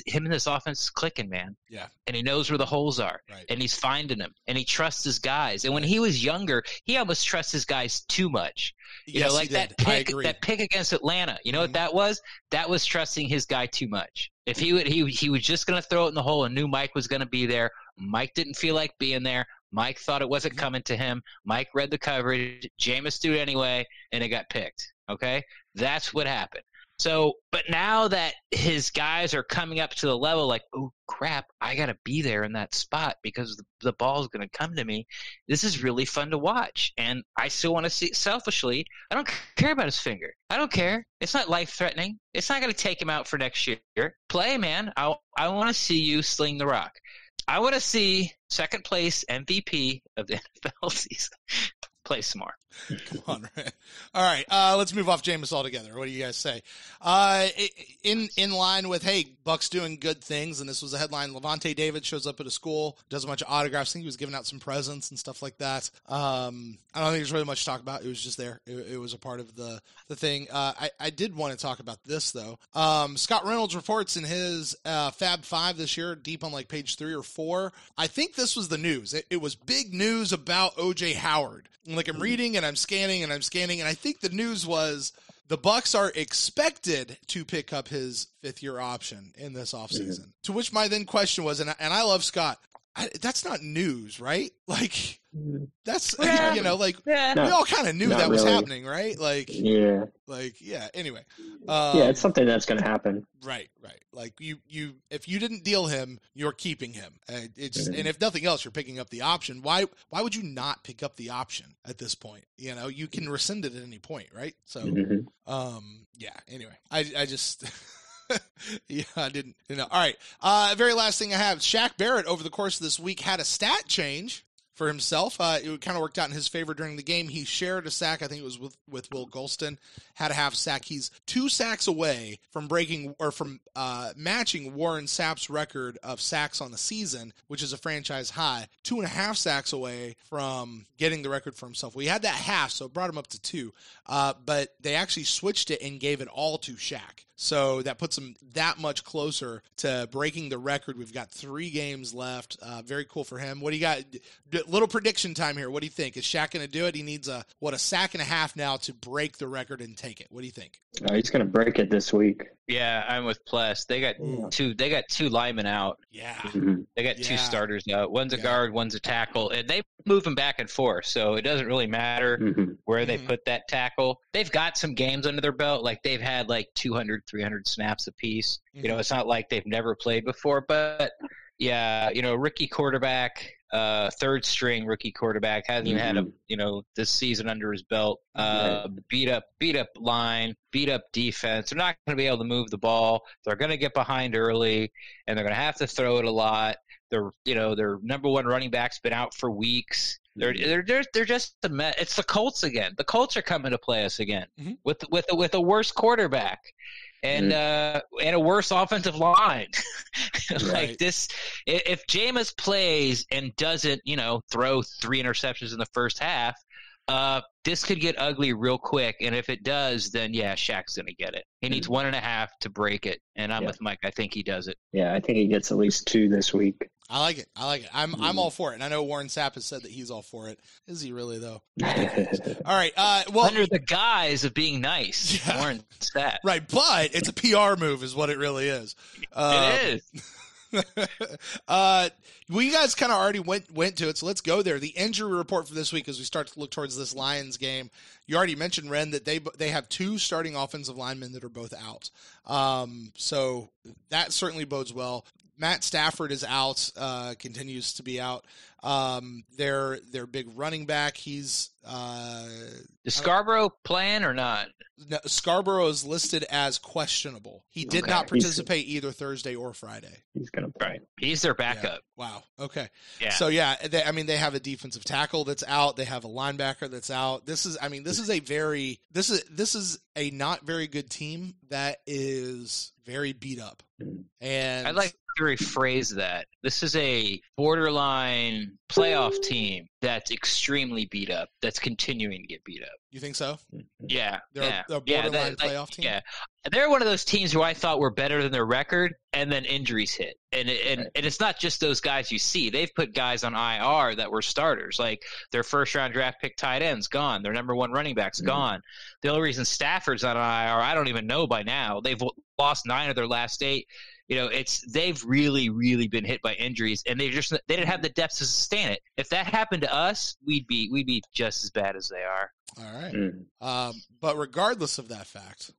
him and this offense is clicking, man. Yeah. And he knows where the holes are. Right. And he's finding them. And he trusts his guys. And when he was younger, he almost trusts his guys too much. That pick against Atlanta. You know what that was? That was trusting his guy too much. If he was just going to throw it in the hole and knew Mike was going to be there. Mike didn't feel like being there. Mike thought it wasn't coming to him. Mike read the coverage. Jameis threw it anyway, and it got picked. Okay? That's what happened. So, but now that his guys are coming up to the level oh, crap, I got to be there in that spot because the ball is going to come to me. This is really fun to watch. And I still want to see, selfishly, I don't care about his finger. I don't care. It's not life-threatening. It's not going to take him out for next year. Play, man. I want to see you sling the rock. I want to see second place MVP of the NFL season. Play some more. Come on, Ryan. All right, let's move off Jameis altogether. What do you guys say? In line with, hey, Bucks doing good things, and this was a headline. Levante David shows up at a school, does a bunch of autographs. I think he was giving out some presents and stuff like that. I don't think there's really much to talk about. It was just there. It was a part of the thing. I did want to talk about this, though. Scott Reynolds reports in his Fab 5 this year, deep on page 3 or 4. I think this was the news. It was big news about O.J. Howard. I'm reading and I'm scanning, and I think the news was the Bucs are expected to pick up his 5th-year option in this offseason. Mm-hmm. To which my then question was, and I love Scott, that's not news, right? That's, we all kind of knew that was happening, right? Anyway. It's something that's going to happen. Right. You if you didn't deal him, you're keeping him. And if nothing else, you're picking up the option. Why would you not pick up the option at this point? You can rescind it at any point, right? So, anyway, I just... I didn't know. All right. Very last thing I have, Shaq Barrett over the course of this week had a stat change for himself. It kind of worked out in his favor during the game. He shared a sack. I think it was with Will Golston. Had a half sack. He's 2 sacks away from matching Warren Sapp's record of sacks on the season, which is a franchise high. 2.5 sacks away from getting the record for himself. We had that half, so it brought him up to 2. But they actually switched it and gave it all to Shaq. So that puts him that much closer to breaking the record. We've got 3 games left. Very cool for him. What do you got? Little prediction time here. What do you think? Is Shaq going to do it? He needs a sack and a half now to break the record and take it. What do you think? He's going to break it this week. Yeah, I'm with Pless. They got 2. They got 2 linemen out. Yeah, they got 2 starters out. One's a guard, one's a tackle, and they move them back and forth. So it doesn't really matter where they put that tackle. They've got some games under their belt. They've had 200, 300 snaps apiece. It's not like they've never played before. But yeah, rookie quarterback. 3rd string rookie quarterback, hasn't even had this season under his belt. Beat up line, beat up defense. They're not going to be able to move the ball. They're going to get behind early, and they're going to have to throw it a lot. Their number 1 running back's been out for weeks. They're just a mess. It's the Colts again. The Colts are coming to play us again with a worse quarterback. And a worse offensive line. This, if Jameis plays and doesn't, throw 3 interceptions in the first half, this could get ugly real quick, and if it does, then yeah, Shaq's going to get it. He needs 1.5 to break it, and I'm with Mike. I think he does it. Yeah, I think he gets at least 2 this week. I like it. I'm all for it, and I know Warren Sapp has said that he's all for it. Is he really though? All right. Well, under the guise of being nice, Warren Sapp. Right, but it's a PR move, is what it really is. It is. Well, you guys kind of already went to it, so let's go there. The injury report for this week as we start to look towards this Lions game. You already mentioned, Ren, that they have 2 starting offensive linemen that are both out. So that certainly bodes well. Matt Stafford is out, continues to be out. Their big running back, he's is Scarborough playing or not? No, Scarborough is listed as questionable. He did not participate either Thursday or Friday. He's going to play. Right. He's their backup. Yeah. Wow. Okay. Yeah. So they have a defensive tackle that's out. They have a linebacker that's out. This is a not very good team that is very beat up. And I'd like to rephrase that. This is a borderline playoff team that's extremely beat up, that's continuing to get beat up. You think so? Yeah. They're a borderline playoff team? Yeah. They're one of those teams who I thought were better than their record, and then injuries hit. And it's not just those guys you see. They've put guys on IR that were starters. Like their first-round draft pick tight end's gone. Their number 1 running back's gone. The only reason Stafford's on IR, I don't even know by now. They've lost 9 of their last 8. They've really, really been hit by injuries, and they didn't have the depth to sustain it. If that happened to us, we'd be just as bad as they are. All right. But regardless of that fact,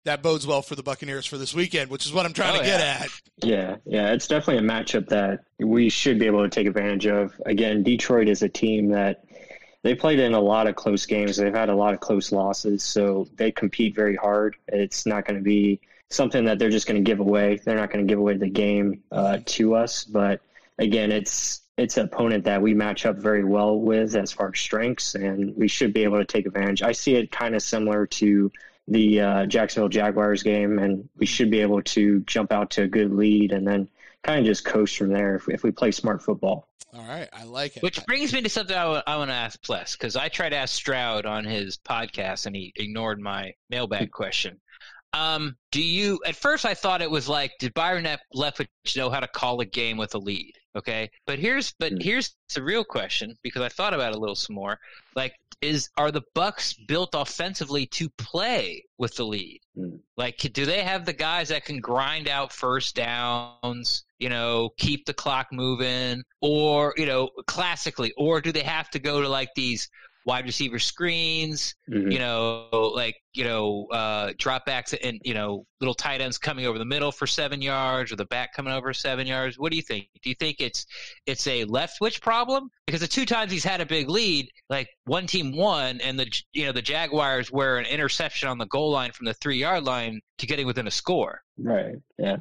that bodes well for the Buccaneers for this weekend, which is what I'm trying to get at. Yeah, it's definitely a matchup that we should be able to take advantage of. Again, Detroit is a team that they played in a lot of close games. They've had a lot of close losses, so they compete very hard. It's not going to be something that they're just going to give away. They're not going to give away the game to us. But, again, it's an opponent that we match up very well with as far as strengths, and we should be able to take advantage. I see it kind of similar to the Jacksonville Jaguars game, and we should be able to jump out to a good lead and then kind of just coast from there if we play smart football. All right, I like it. Which brings me to something I want to ask Pless, because I tried to ask Stroud on his podcast, and he ignored my mailbag question. At first I thought it was like, did Byron Leftwich know how to call a game with a lead? Okay. But here's the real question, because I thought about it a little some more. Like, are the Bucs built offensively to play with the lead? Like, do they have the guys that can grind out first downs, keep the clock moving, or, classically, or do they have to go to like these wide receiver screens, dropbacks and, little tight ends coming over the middle for 7 yards, or the back coming over 7 yards? What do you think? Do you think it's a Leftwich problem? Because the 2 times he's had a big lead, like one team won, and the Jaguars were an interception on the goal line from the 3-yard line to getting within a score. Right. Yeah.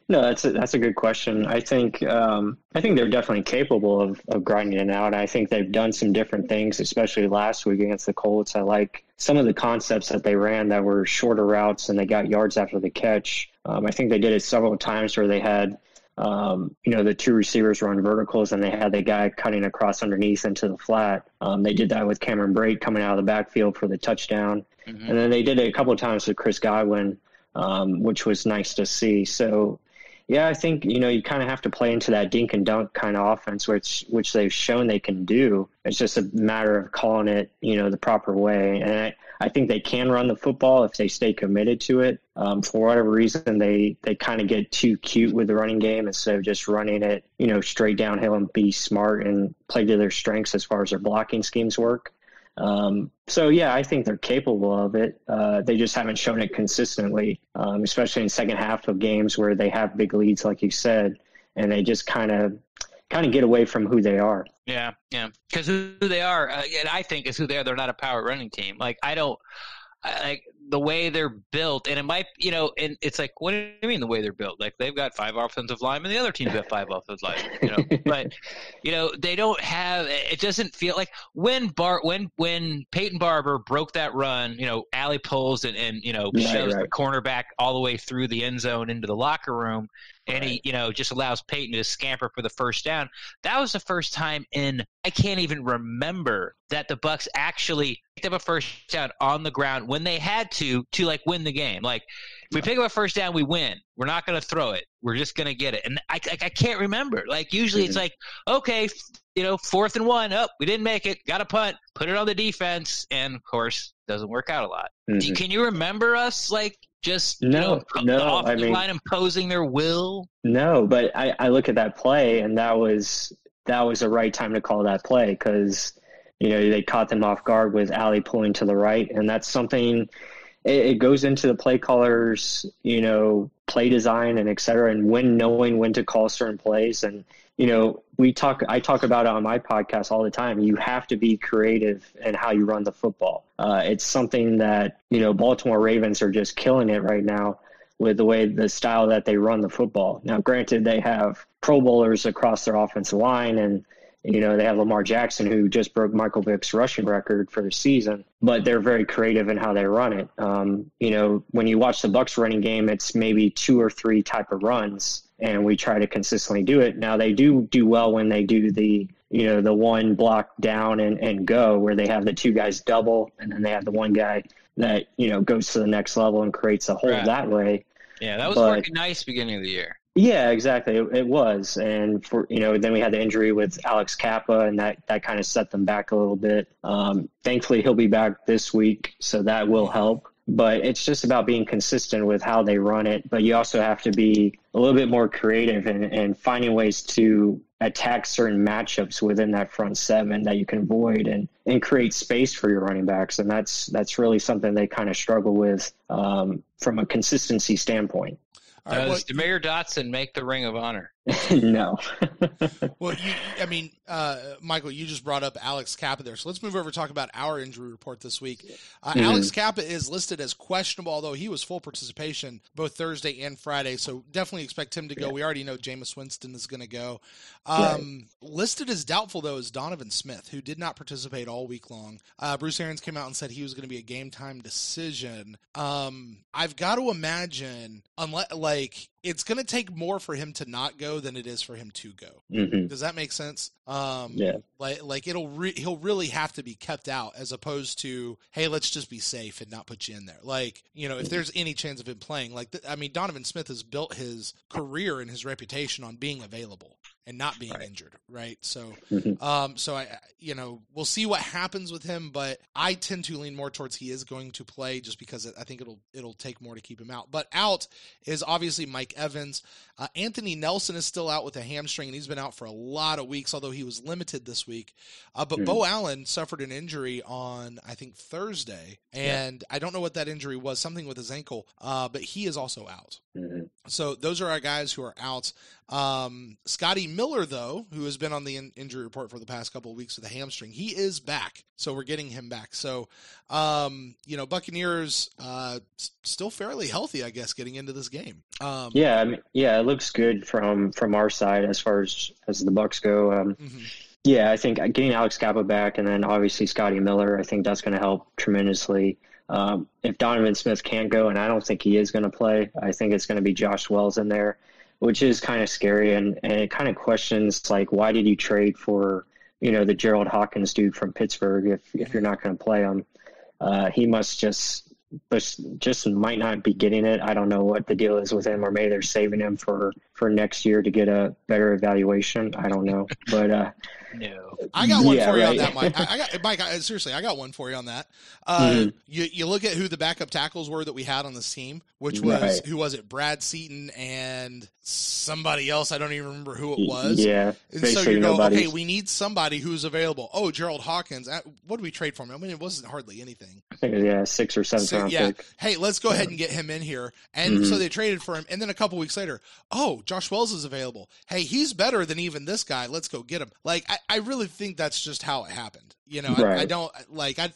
No, that's a good question. I think they're definitely capable of grinding it out. I think they've done some different things, especially last week against the Colts. I like some of the concepts that they ran that were shorter routes and they got yards after the catch. I think they did it several times where they had, the 2 receivers run verticals and they had the guy cutting across underneath into the flat. They did that with Cameron Brate coming out of the backfield for the touchdown. And then they did it a couple of times with Chris Godwin, which was nice to see. So, yeah, I think, you kind of have to play into that dink and dunk kind of offense, which they've shown they can do. It's just a matter of calling it, the proper way. And I think they can run the football if they stay committed to it. For whatever reason, they kind of get too cute with the running game instead of just running it, straight downhill and be smart and play to their strengths as far as their blocking schemes work. So, yeah, I think they're capable of it. They just haven't shown it consistently, especially in second half of games where they have big leads, like you said, and they just kind of get away from who they are. Yeah. Because who they are, and I think is who they are. They're not a power running team. Like, the way they're built, and it might, and it's like, what do you mean the way they're built? Like, they've got 5 offensive linemen, the other team's got 5 offensive linemen, but they don't have. It doesn't feel like when Peyton Barber broke that run, alley pulls and shoves the cornerback all the way through the end zone into the locker room, and he just allows Peyton to scamper for the first down. That was the first time I can't even remember that the Bucs actually picked up a first down on the ground when they had to like win the game. Like, if we pick up a first down, we win. We're not going to throw it. We're just going to get it. And I can't remember. Like, usually it's like, okay, 4th and 1. Oh, we didn't make it. Got a punt. Put it on the defense. And of course, doesn't work out a lot. Mm-hmm. Can you remember us like just the offensive line imposing their will? No, but I look at that play, and that was the right time to call that play, because they caught them off guard with alley pulling to the right, and that's something. It goes into the play callers, play design and et cetera, and knowing when to call certain plays. And, I talk about it on my podcast all the time. You have to be creative in how you run the football. It's something that, Baltimore Ravens are just killing it right now with the style that they run the football. Now, granted, they have Pro Bowlers across their offensive line, and they have Lamar Jackson, who just broke Michael Vick's rushing record for the season, but they're very creative in how they run it. When you watch the Bucs running game, it's maybe 2 or 3 type of runs, and we try to consistently do it. Now, they do well when they do the one block down and go, where they have the 2 guys double, and then they have the one guy that, goes to the next level and creates a hole that way. Yeah, that was working nice beginning of the year. Yeah, exactly. It was. And then we had the injury with Alex Kappa, and that kind of set them back a little bit. Thankfully, he'll be back this week, so that will help. But it's just about being consistent with how they run it. But you also have to be a little bit more creative and finding ways to attack certain matchups within that front 7 that you can avoid and create space for your running backs. And that's really something they kind of struggle with from a consistency standpoint. Does Demare Dotson make the Ring of Honor? No. Well, Michael, you just brought up Alex Kappa there. So let's move over and talk about our injury report this week. Alex Kappa is listed as questionable, although he was full participation both Thursday and Friday. So definitely expect him to go. Yeah. We already know Jameis Winston is going to go. Listed as doubtful, though, is Donovan Smith, who did not participate all week long. Bruce Arians came out and said he was going to be a game-time decision. I've got to imagine, it's going to take more for him to not go than it is for him to go. Mm-hmm. Does that make sense? Yeah. He'll really have to be kept out, as opposed to, hey, let's just be safe and not put you in there. If there's any chance of him playing, Donovan Smith has built his career and his reputation on being available and not being injured, right? So, we'll see what happens with him, but I tend to lean more towards he is going to play, just because I think it'll take more to keep him out. But out is obviously Mike Evans. Anthony Nelson is still out with a hamstring, and he's been out for a lot of weeks, although he was limited this week. But Bo Allen suffered an injury on, I think, Thursday, and I don't know what that injury was, something with his ankle, but he is also out. Mm-hmm. So those are our guys who are out. Scotty Miller, though, who has been on the injury report for the past couple of weeks with a hamstring, he is back. So we're getting him back. So, Buccaneers still fairly healthy, I guess, getting into this game. It looks good from our side as far as the Bucs go. Yeah, I think getting Alex Kappa back, and then obviously Scotty Miller, I think that's going to help tremendously. If Donovan Smith can't go, and I don't think he is going to play, I think it's going to be Josh Wells in there, which is kind of scary. And it kind of questions, why did you trade for, the Gerald Hawkins dude from Pittsburgh if you're not going to play him? He must just might not be getting it. I don't know what the deal is with him, or maybe they're saving him for next year to get a better evaluation. I don't know, but no. I got one for you on that, Mike. Mike, seriously, I got one for you on that. You look at who the backup tackles were that we had on this team, which was who was it? Brad Seaton and somebody else. I don't even remember who it was. Yeah. And so you go, okay, we need somebody who's available. Oh, Gerald Hawkins. What did we trade for him? I mean, it wasn't hardly anything. I think it was 6 or 7 round pick. Hey, let's go ahead and get him in here. And so they traded for him. And then a couple weeks later, oh, Josh Wells is available. Hey, he's better than even this guy. Let's go get him. I really think that's just how it happened. You know, I don't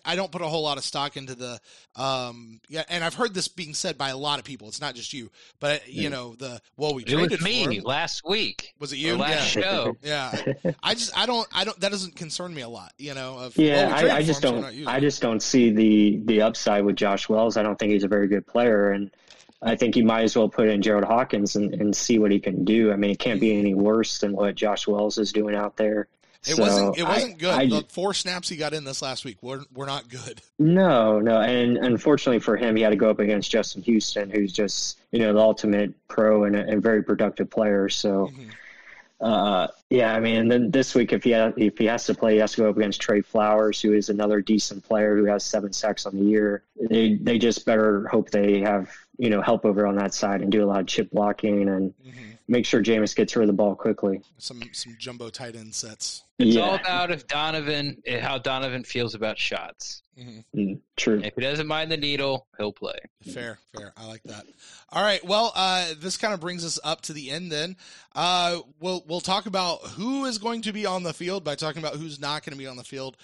I don't put a whole lot of stock into the and I've heard this being said by a lot of people. It's not just you, but you know, we traded it was me for him. Last week. Was it you? Last show. Yeah. I don't that doesn't concern me a lot, you know. I just don't see the upside with Josh Wells. I don't think he's a very good player, and I think you might as well put in Gerald Hawkins and see what he can do. I mean, it can't be any worse than what Josh Wells is doing out there. It wasn't good. The 4 snaps he got in this last week were not good. No, and unfortunately for him, he had to go up against Justin Houston, who's just, you know, the ultimate pro and a very productive player. So, yeah, I mean, and then this week, if he has to play, he has to go up against Trey Flowers, who is another decent player who has 7 sacks on the year. They just better hope they have, you know, help over on that side and do a lot of chip blocking and make sure Jameis gets rid of the ball quickly. Some jumbo tight end sets. It's all about how Donovan feels about shots. True. If he doesn't mind the needle, he'll play. Fair. I like that. All right. Well, this kind of brings us up to the end then. We'll talk about who is going to be on the field by talking about who's not going to be on the field.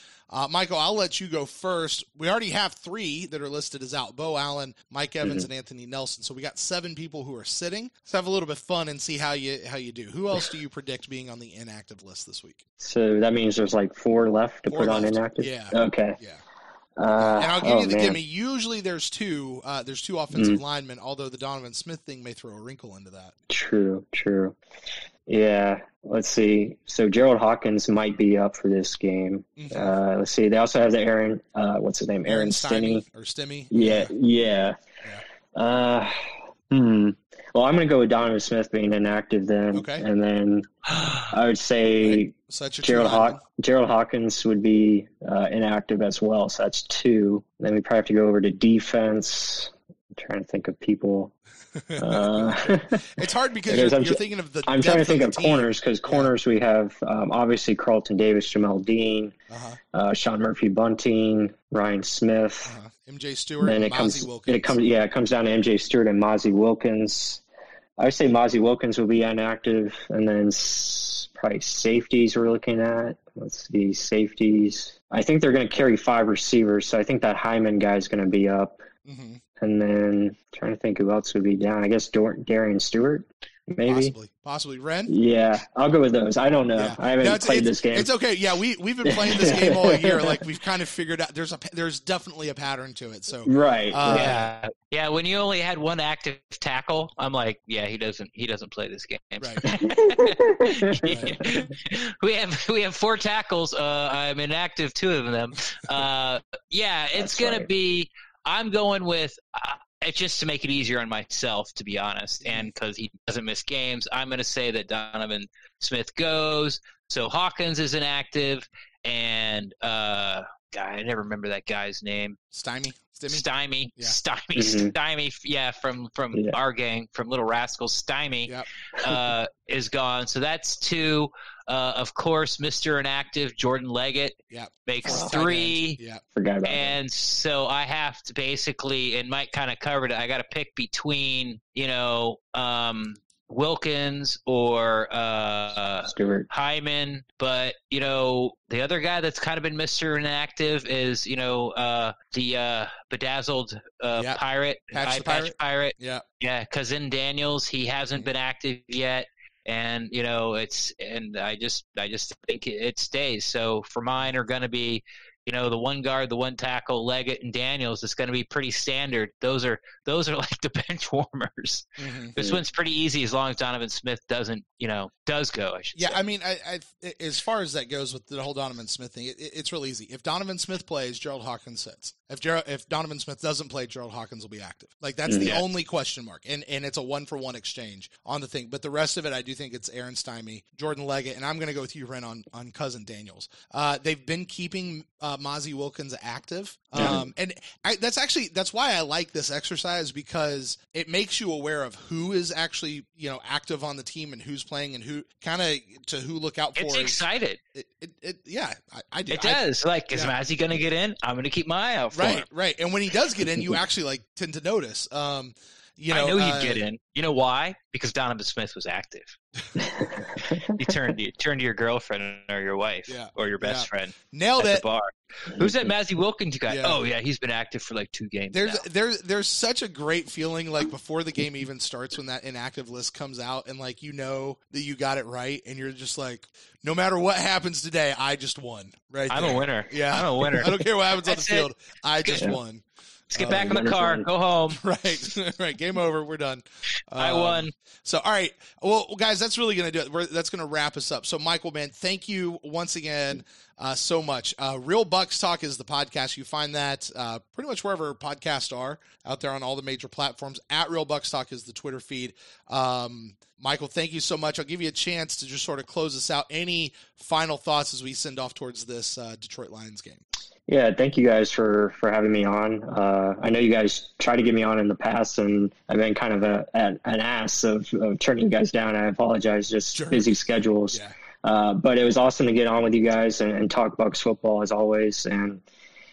Michael, I'll let you go first. We already have 3 that are listed as out: Bo Allen, Mike Evans, and Anthony Nelson. So we got 7 people who are sitting. Let's have a little bit of fun and see how you do. Who else do you predict being on the inactive list this week? So that means there's like 4 left to put on inactive? Yeah. Okay. Yeah. And I'll give you the gimme. Usually there's 2 offensive linemen, although the Donovan Smith thing may throw a wrinkle into that. True. Yeah, let's see. So Gerald Hawkins might be up for this game. Let's see. They also have the Aaron, what's his name? Aaron Stinney. Or Stimmy. Yeah. Well, I'm going to go with Donovan Smith being inactive then. Okay. And then I would say Gerald Hawkins would be inactive as well. So that's 2. Then we probably have to go over to defense. I'm trying to think of people. It's hard because you're thinking of the. I'm trying to think of corners because corners we have obviously Carlton Davis, Jamel Dean, Sean Murphy Bunting, Ryan Smith, MJ Stewart, and Mozzie Wilkins. It comes down to MJ Stewart and Mozzie Wilkins. I would say Mozzie Wilkins will be inactive, and then probably safeties we're looking at. Let's see, safeties. I think they're going to carry 5 receivers, so I think that Hyman guy is going to be up. And then trying to think who else would be down. I guess Darian Stewart, maybe. Possibly. Ren? Yeah, I'll go with those. I don't know. Yeah. I haven't played this game. It's okay. Yeah, we've been playing this game all year. Like we've kind of figured out there's definitely a pattern to it. So right. Yeah. When you only had 1 active tackle, I'm like, yeah, he doesn't play this game. Right. we have 4 tackles. I'm inactive 2 of them. It's gonna be. I'm going with it's just to make it easier on myself, to be honest, and because he doesn't miss games, I'm going to say that Donovan Smith goes. So Hawkins is inactive, and I never remember that guy's name. Stymie. Yeah, from our gang, from Little Rascals. Stymie is gone. So that's 2. Of course, Mr. Inactive, Jordan Leggett makes 3. Yeah, forgot about and that. So I have to basically, and Mike kind of covered it, I got to pick between, Wilkins or Stewart. Hyman, but the other guy that's kind of been Mr. Inactive is the bedazzled pirate, eye patch pirate. Because in Daniels he hasn't been active yet, and I just think it stays. So for mine are going to be the 1 guard, the 1 tackle, Leggett, and Daniels. It's going to be pretty standard. Those are like the bench warmers. This one's pretty easy as long as Donovan Smith does go. I should say. I mean, I as far as that goes with the whole Donovan Smith thing, it's real easy. If Donovan Smith plays, Gerald Hawkins sits. If Donovan Smith doesn't play, Gerald Hawkins will be active. Like that's the only question mark, and it's a 1-for-1 exchange on the thing. But the rest of it, I do think it's Aaron Stymie, Jordan Leggett, and I'm going to go with you, Ren, on Cousin Daniels. They've been keeping Mozzie Wilkins active, and that's why I like this exercise, because it makes you aware of who is actually active on the team and who's playing and who who look out for. It's excited. I do. It does. Is Mozzie going to get in? I'm going to keep my eye out for him. Right. And when he does get in, you actually tend to notice. I know you'd get in. You know why? Because Donovan Smith was active. You turned to your girlfriend or your wife or your best friend. Nailed at it. The bar. Who's that Mazzy Wilkins guy? Yeah. Oh yeah, he's been active for like 2 games. There's such a great feeling like before the game even starts when that inactive list comes out and like you know that you got it right and you're just like, no matter what happens today, I just won. Right. I'm a winner. Yeah, I'm a winner. I don't care what happens on the field. I just won. Let's get back in the car. Go home. Right. Game over. We're done. I won. So, all right. Well, guys, that's really going to do it. That's going to wrap us up. So, Michael, man, thank you once again so much. Real Bucs Talk is the podcast. You find that pretty much wherever podcasts are out there on all the major platforms. At Real Bucs Talk is the Twitter feed. Michael, thank you so much. I'll give you a chance to just sort of close us out. Any final thoughts as we send off towards this Detroit Lions game? Yeah, thank you guys for having me on. I know you guys tried to get me on in the past, and I've been kind of an ass of turning you guys down. I apologize, just busy schedules. Yeah. But it was awesome to get on with you guys and talk Bucs football as always. And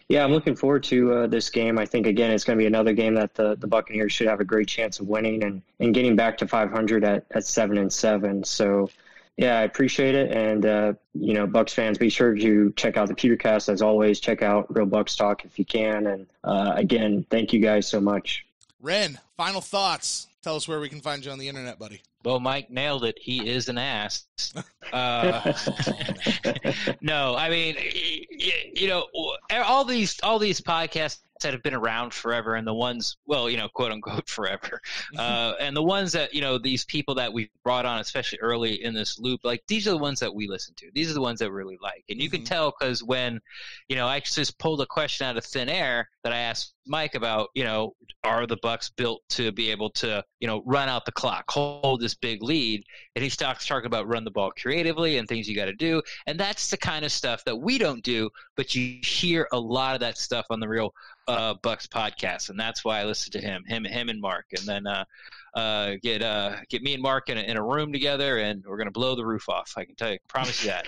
yeah, I'm looking forward to this game. I think, again, it's going to be another game that the Buccaneers should have a great chance of winning and getting back to 500 at 7-7. So, yeah, I appreciate it. And, Bucs fans, be sure to check out the PewterCast. As always, check out Real Bucs Talk if you can. And, again, thank you guys so much. Ren, final thoughts. Tell us where we can find you on the internet, buddy. Well, Mike nailed it. He is an ass. No, I mean, all these podcasts that have been around forever, and the ones, quote unquote forever, and the ones that these people that we brought on, especially early in this loop, like these are the ones that we listen to. These are the ones that we really like, and you can tell because when I just pulled a question out of thin air that I asked Mike about, are the Bucs built to be able to run out the clock, hold this big lead, and he starts talking about run the ball creatively and things you got to do, and that's the kind of stuff that we don't do, but you hear a lot of that stuff on the Real Bucs podcast, and that's why I listen to him and Mark, and then get me and Mark in a room together, and we're gonna blow the roof off. I can tell you, promise you that.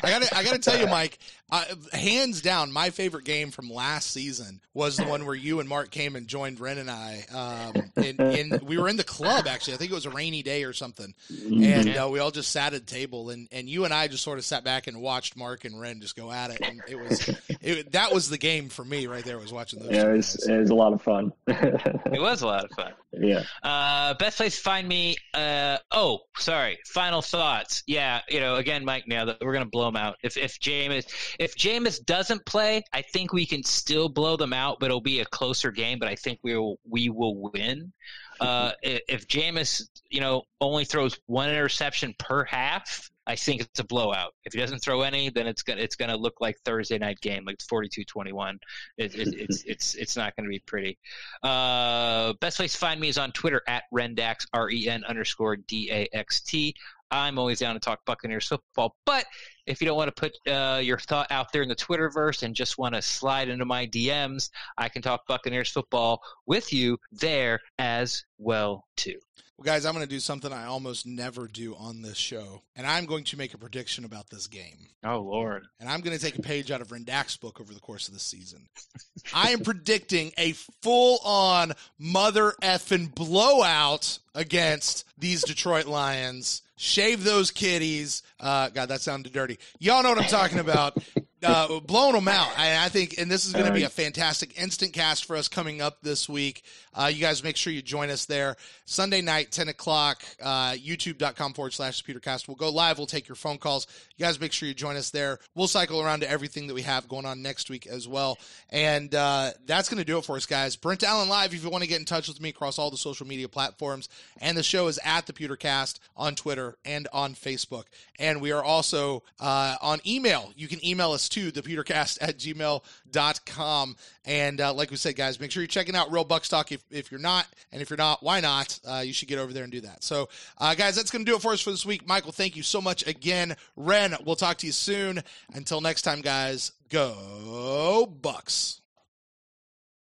I gotta tell you, Mike, hands down, my favorite game from last season was the one where you and Mark came and joined Ren and I. We were in the club actually. I think it was a rainy day or something, and we all just sat at a table, and you and I just sort of sat back and watched Mark and Ren just go at it, and that was the game for me right there. Was watching those. Yeah, it was a lot of fun. It was a lot of fun. Yeah. Best place to find me. Final thoughts. Yeah, again, Mike, now that we're gonna blow them out. If Jameis doesn't play, I think we can still blow them out, but it'll be a closer game. But I think we will win. If Jameis, only throws 1 interception per half, I think it's a blowout. If he doesn't throw any, then it's gonna look like Thursday night game, like 42-21. It's not gonna be pretty. Best place to find me is on Twitter at Rendax, REN_DAXT. I'm always down to talk Buccaneers football, but if you don't want to put your thought out there in the Twitterverse and just want to slide into my DMs, I can talk Buccaneers football with you there as well too. Well, guys, I'm going to do something I almost never do on this show, and I'm going to make a prediction about this game. Oh, Lord. And I'm going to take a page out of Rendak's book over the course of the season. I am predicting a full-on mother effing blowout against these Detroit Lions. Shave those kitties. God, that sounded dirty. Y'all know what I'm talking about. Blowing them out. I think, and this is going to be a fantastic instant cast for us coming up this week. You guys make sure you join us there. Sunday night, 10 o'clock, youtube.com/PewterCast. We'll go live. We'll take your phone calls. You guys make sure you join us there. We'll cycle around to everything that we have going on next week as well. And that's going to do it for us, guys. Brent Allen Live, if you want to get in touch with me across all the social media platforms. And the show is at the PewterCast on Twitter and on Facebook. And we are also on email. You can email us to thepewtercast@gmail.com. And like we said, guys, make sure you're checking out Real Bucs Talk if you're not. And if you're not, why not? You should get over there and do that. So, guys, that's going to do it for us for this week. Michael, thank you so much again. Ren, we'll talk to you soon. Until next time, guys, go Bucs.